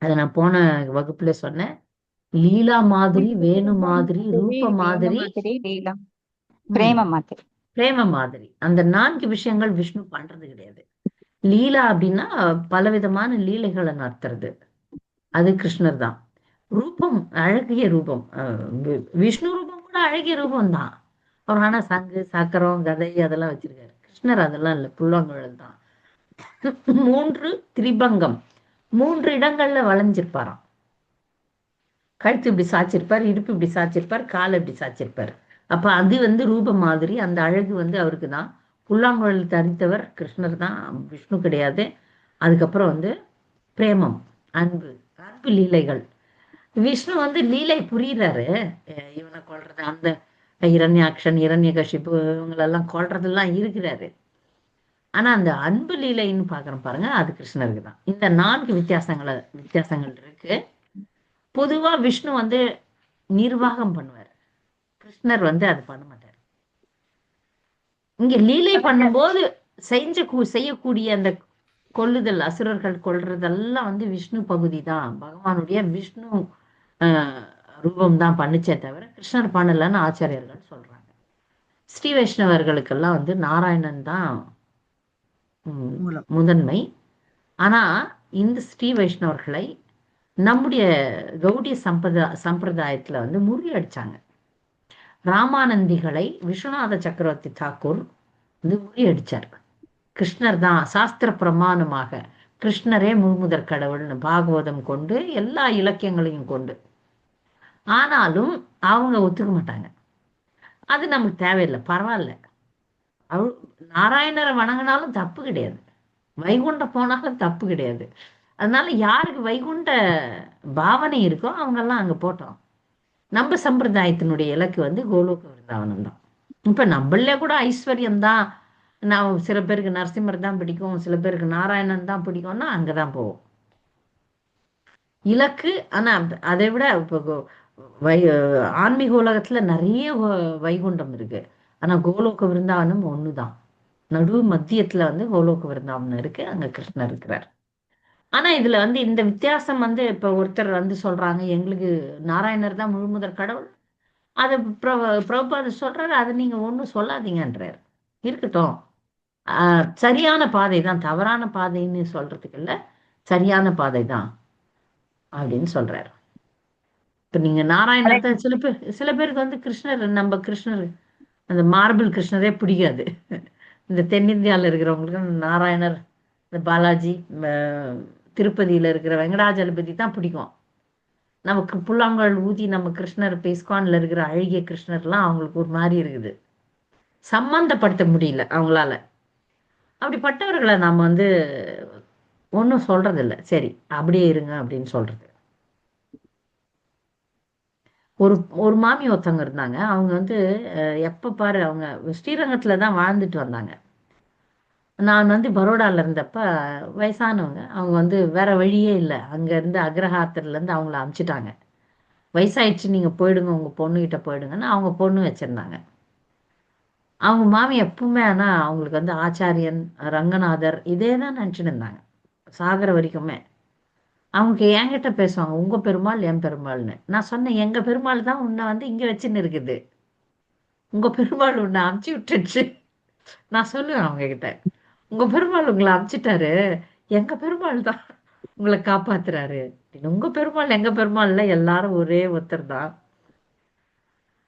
அதை நான் போன வகுப்புல சொன்னேன். லீலா மாதிரி, வேணு மாதிரி, ரூப மாதிரி, பிரேம மாதிரி. அந்த 4 விஷயங்கள் விஷ்ணு பண்றது கிடையாது. லீலா அப்படின்னா பலவிதமான லீலைகளை நடத்துறது, அது கிருஷ்ணர் தான். ரூபம் அழகிய ரூபம், விஷ்ணு ரூபம் கூட அழகிய ரூபம் தான். அவர் ஆனா சங்கு சக்கரம் கதை அதெல்லாம் வச்சிருக்காரு. கிருஷ்ணர் அதெல்லாம் இல்லை, புல்லாங்குழல் தான். 3 திரிபங்கம், 3 இடங்கள்ல வளைஞ்சிருப்பாராம். கழுத்து இப்படி சாச்சிருப்பார், இடுப்பு இப்படி சாச்சிருப்பார், காலை இப்படி சாச்சிருப்பார். அப்ப அது வந்து ரூபம் மாதிரி. அந்த அழகு வந்து அவருக்கு தான். புல்லாங்குழல் தரித்தவர் கிருஷ்ணர் தான், விஷ்ணு கிடையாது. அதுக்கப்புறம் வந்து பிரேமம், அன்பு லீலைகள். விஷ்ணு வந்து லீலை புரியுறாரு. இவனை கொல்றது, அந்த இரண்யாக்ஷன், இரண்யகசிப்பு இவங்களெல்லாம் கொல்றதெல்லாம் இருக்கிறாரு. ஆனா அந்த அன்பு லீலைன்னு பாக்குறோம் பாருங்க, அது கிருஷ்ணருக்கு தான். இந்த 4 வித்தியாசங்கள் இருக்கு. பொதுவா விஷ்ணு வந்து நிர்வாகம் பண்ணுவார், கிருஷ்ணர் வந்து அது பண்ண மாட்டார். இங்க லீலை பண்ணும்போது செய்யக்கூடிய அந்த கொல்லுதல், அசுரர்கள் கொல்றதெல்லாம் வந்து விஷ்ணு பகுதி தான், பகவானுடைய விஷ்ணு ரூபம் தான் பண்ணுச்சே தவிர கிருஷ்ணர் பண்ணலன்னு ஆச்சாரியர்கள் சொல்றாங்க. ஸ்ரீ வைஷ்ணவர்களுக்கெல்லாம் வந்து நாராயணன் தான் முதன்மை. ஆனா இந்த ஸ்ரீ வைஷ்ணவர்களை நம்முடைய கௌடிய சம்பிரதாயத்துல வந்து முறியடிச்சாங்க. ராமானந்திகளை விஸ்வநாத சக்கரவர்த்தி தாக்கூர் வந்து முறியடிச்சார். கிருஷ்ணர் தான் சாஸ்திர பிரமாணமாக, கிருஷ்ணரே முழுமுதற் கடவுள்னு பாகவதம் கொண்டு எல்லா இலக்கியங்களையும் கொண்டு. ஆனாலும் அவங்க ஒத்துக்க மாட்டாங்க. அது நமக்கு தேவையில்லை, பரவாயில்ல. நாராயணரை வணங்கினாலும் தப்பு கிடையாது, வைகுண்டம் போனாலும் தப்பு கிடையாது. அதனால யாருக்கு வைகுண்ட பாவனை இருக்கோ அவங்கெல்லாம் அங்க போட்டோம். நம்ம சம்பிரதாயத்தினுடைய இலக்கு வந்து கோலோக விருந்தாவனம் தான். இப்ப நம்மளே கூட ஐஸ்வர்யம் தான், நான் சில பேருக்கு நரசிம்மர் தான் பிடிக்கும், சில பேருக்கு நாராயணன் தான் பிடிக்கும்னா அங்கதான் போவோம் இலக்கு. ஆனா அதை விட இப்போ ஆன்மீக உலகத்துல நிறைய வைகுண்டம் இருக்கு. ஆனா கோலோக விருந்தாவனம் ஒண்ணுதான். நடு மத்தியத்துல வந்து கோலோக விருந்தாவனம் இருக்கு, அங்க கிருஷ்ணர் இருக்கிறார். ஆனா இதுல வந்து இந்த வித்தியாசம் வந்து இப்ப ஒருத்தர் வந்து சொல்றாங்க எங்களுக்கு நாராயணர் தான் முழுமுதற் கடவுள், அது பிரபுபாதர் சொல்றாரு, அதை நீங்க ஒண்ணும் சொல்லாதீங்கன்றார். இருக்கட்டும், சரியான பாதை தான், தவறான பாதைன்னு சொல்றதுக்கு இல்ல, சரியான பாதை தான் அப்படின்னு சொல்றாரு. இப்ப நீங்க நாராயணர் தான், சில பேருக்கு வந்து கிருஷ்ணர், நம்ம கிருஷ்ணர் அந்த மார்பிள் கிருஷ்ணரே பிடிக்காது. இந்த தென்னிந்தியாவில் இருக்கிறவங்களுக்கு நாராயணர், இந்த பாலாஜி, திருப்பதியில இருக்கிற வெங்கடாஜலபதி தான் பிடிக்கும். நமக்கு புல்லாங்கல் ஊதி நம்ம கிருஷ்ணர் இஸ்கான்ல இருக்கிற அழகிய கிருஷ்ணர்லாம் அவங்களுக்கு ஒரு மாதிரி இருக்குது, சம்பந்தப்படுத்த முடியல அவங்களால. அப்படிப்பட்டவர்களை நாம வந்து ஒன்றும் சொல்றது இல்லை, சரி அப்படியே இருங்க அப்படின்னு சொல்றது. ஒரு மாமி ஒருத்தவங்க இருந்தாங்க, அவங்க வந்து எப்ப பாரு அவங்க ஸ்ரீரங்கத்துல தான் வாழ்ந்துட்டு வந்தாங்க. நான் வந்து பரோடால இருந்தப்ப வயசானவங்க, அவங்க வந்து வேற வழியே இல்லை, அங்க இருந்து அக்ரஹாரத்துல இருந்து அவங்கள அனுப்பிச்சிட்டாங்க. வயசாயிடுச்சு, நீங்க போயிடுங்க, உங்க பொண்ணுகிட்ட போயிடுங்கன்னு அவங்க பொண்ணு வச்சிருந்தாங்க. அவங்க மாமி எப்பவுமே, ஆனா அவங்களுக்கு வந்து ஆச்சாரியன், ரங்கநாதர் இதே தான் நினைச்சுட்டு இருந்தாங்க சாகர வரைக்குமே. அவங்க என்கிட்ட பேசுவாங்க, உங்க பெருமாள் என் பெருமாள்னு. நான் சொன்னேன், எங்க பெருமாள் தான் உன்னை வந்து இங்க வச்சுன்னு இருக்குது, உங்க பெருமாள் உன்னை அமுச்சு விட்டுடுச்சு. நான் சொல்லுவேன் அவங்க கிட்ட, உங்க பெருமாள் உங்களை அமுச்சிட்டாரு, எங்க பெருமாள் தான் உங்களை காப்பாத்துறாரு. உங்க பெருமாள் எங்க பெருமாள்ல எல்லாரும் ஒரே ஒருத்தர் தான்.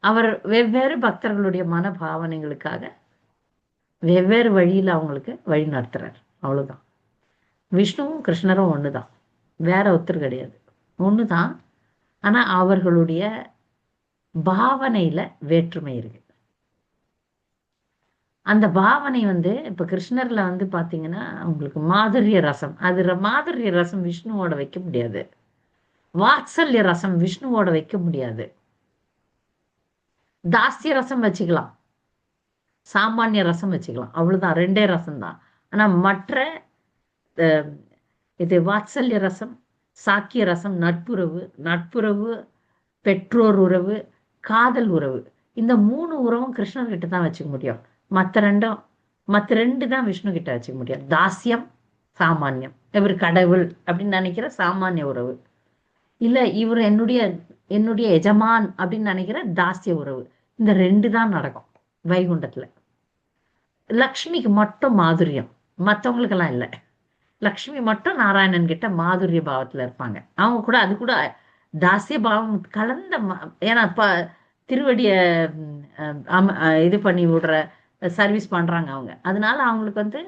அவர் வெவ்வேறு பக்தர்களுடைய மன பாவனைகளுக்காக வெவ்வேறு வழியில அவங்களுக்கு வழி நடத்துறாரு, அவ்வளவுதான். விஷ்ணுவும் கிருஷ்ணரும் ஒண்ணுதான், வேற ஒருத்தர் கிடையாது, ஒண்ணுதான். ஆனா அவர்களுடைய பாவனையில வேற்றுமை இருக்கு. அந்த பாவனை வந்து இப்ப கிருஷ்ணர்ல வந்து பாத்தீங்கன்னா உங்களுக்கு மாதுரிய ரசம், அது மாதுரிய ரசம் விஷ்ணுவோட வைக்க முடியாது. வாத்சல்ய ரசம் விஷ்ணுவோட வைக்க முடியாது. தாஸ்ய ரசம் வச்சுக்கலாம், சாமானிய ரசம் வச்சுக்கலாம், அவ்வளவுதான், ரெண்டே ரசம் தான். ஆனா மற்ற இது வாத்சல்ய ரசம், சாக்கிய ரசம், நட்புறவு, பெற்றோர் உறவு, காதல் உறவு, இந்த 3 உறவும் கிருஷ்ணர்கிட்ட தான் வச்சுக்க முடியும். மற்ற ரெண்டு தான் விஷ்ணு கிட்ட வச்சுக்க முடியும். தாசியம், சாமானியம், இவர் கடவுள் அப்படின்னு நினைக்கிற சாமானிய உறவு, இல்ல இவர் என்னுடைய எஜமான் அப்படின்னு நினைக்கிற தாசிய உறவு, இந்த 2 தான் நடக்கும் வைகுண்டத்துல. லக்ஷ்மிக்கு மட்டும் மாதுரியம், மற்றவங்களுக்கெல்லாம் இல்லை. லக்ஷ்மி மட்டும் நாராயணன் கிட்ட மாதுரிய பாவத்துல இருப்பாங்க. அவங்க கூட அது கூட தாசிய பாவம் கலந்த, ஏன்னா திருவடிய இது பண்ணி விடுற சர்வீஸ் பண்றாங்க அவங்க, அதனால அவங்களுக்கு வந்து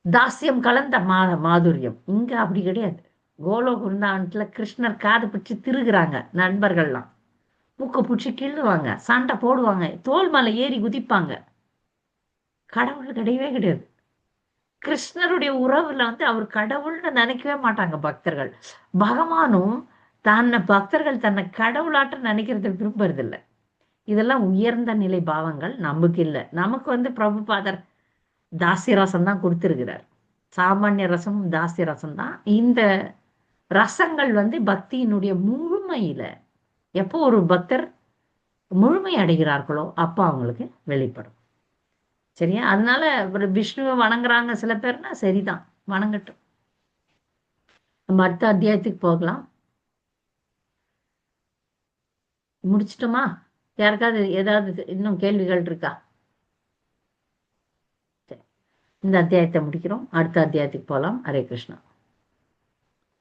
தாசியம் கலந்த மாதுரியம். இங்க அப்படி கிடையாது. கோலோக விருந்தாவனத்துல கிருஷ்ணர் காது பிடிச்சி திருகுறாங்க, நண்பர்கள்லாம் மூக்க பிடிச்சி கிள்ளுவாங்க, சண்டை போடுவாங்க, தோல் மேல ஏறி குதிப்பாங்க. கடவுள் கிடையவே கிடையாது. கிருஷ்ணருடைய உறவுல வந்து அவர் கடவுள்னு நினைக்கவே மாட்டாங்க பக்தர்கள். பகவானும் தன்னை பக்தர்கள் தன்னை கடவுளாட்ட நினைக்கிறத விரும்புறதில்லை. இதெல்லாம் உயர்ந்த நிலை பாவங்கள். நமக்கு இல்லை. நமக்கு பிரபுபாதர் தாஸ்ய ரசம் தான் கொடுத்திருக்கிறார். சாமானிய ரசமும் தாஸ்ய ரசம் தான். இந்த ரசங்கள் பக்தியினுடைய முழுமையில எப்போ ஒரு பக்தர் முழுமை அடைகிறார்களோ அப்போ அவங்களுக்கு வெளிப்படும். சரியா? அதனால விஷ்ணுவை வணங்குறாங்க சில பேர்னா சரிதான், வணங்கட்டும். நம்ம அடுத்த அத்தியாயத்துக்கு போகலாம். முடிச்சிட்டோமா? யாருக்காவது ஏதாவது இன்னும் கேள்விகள் இருக்கா? இந்த அத்தியாயத்தை முடிக்கிறோம். அடுத்த அத்தியாயத்துக்கு போகலாம். ஹரே கிருஷ்ணா.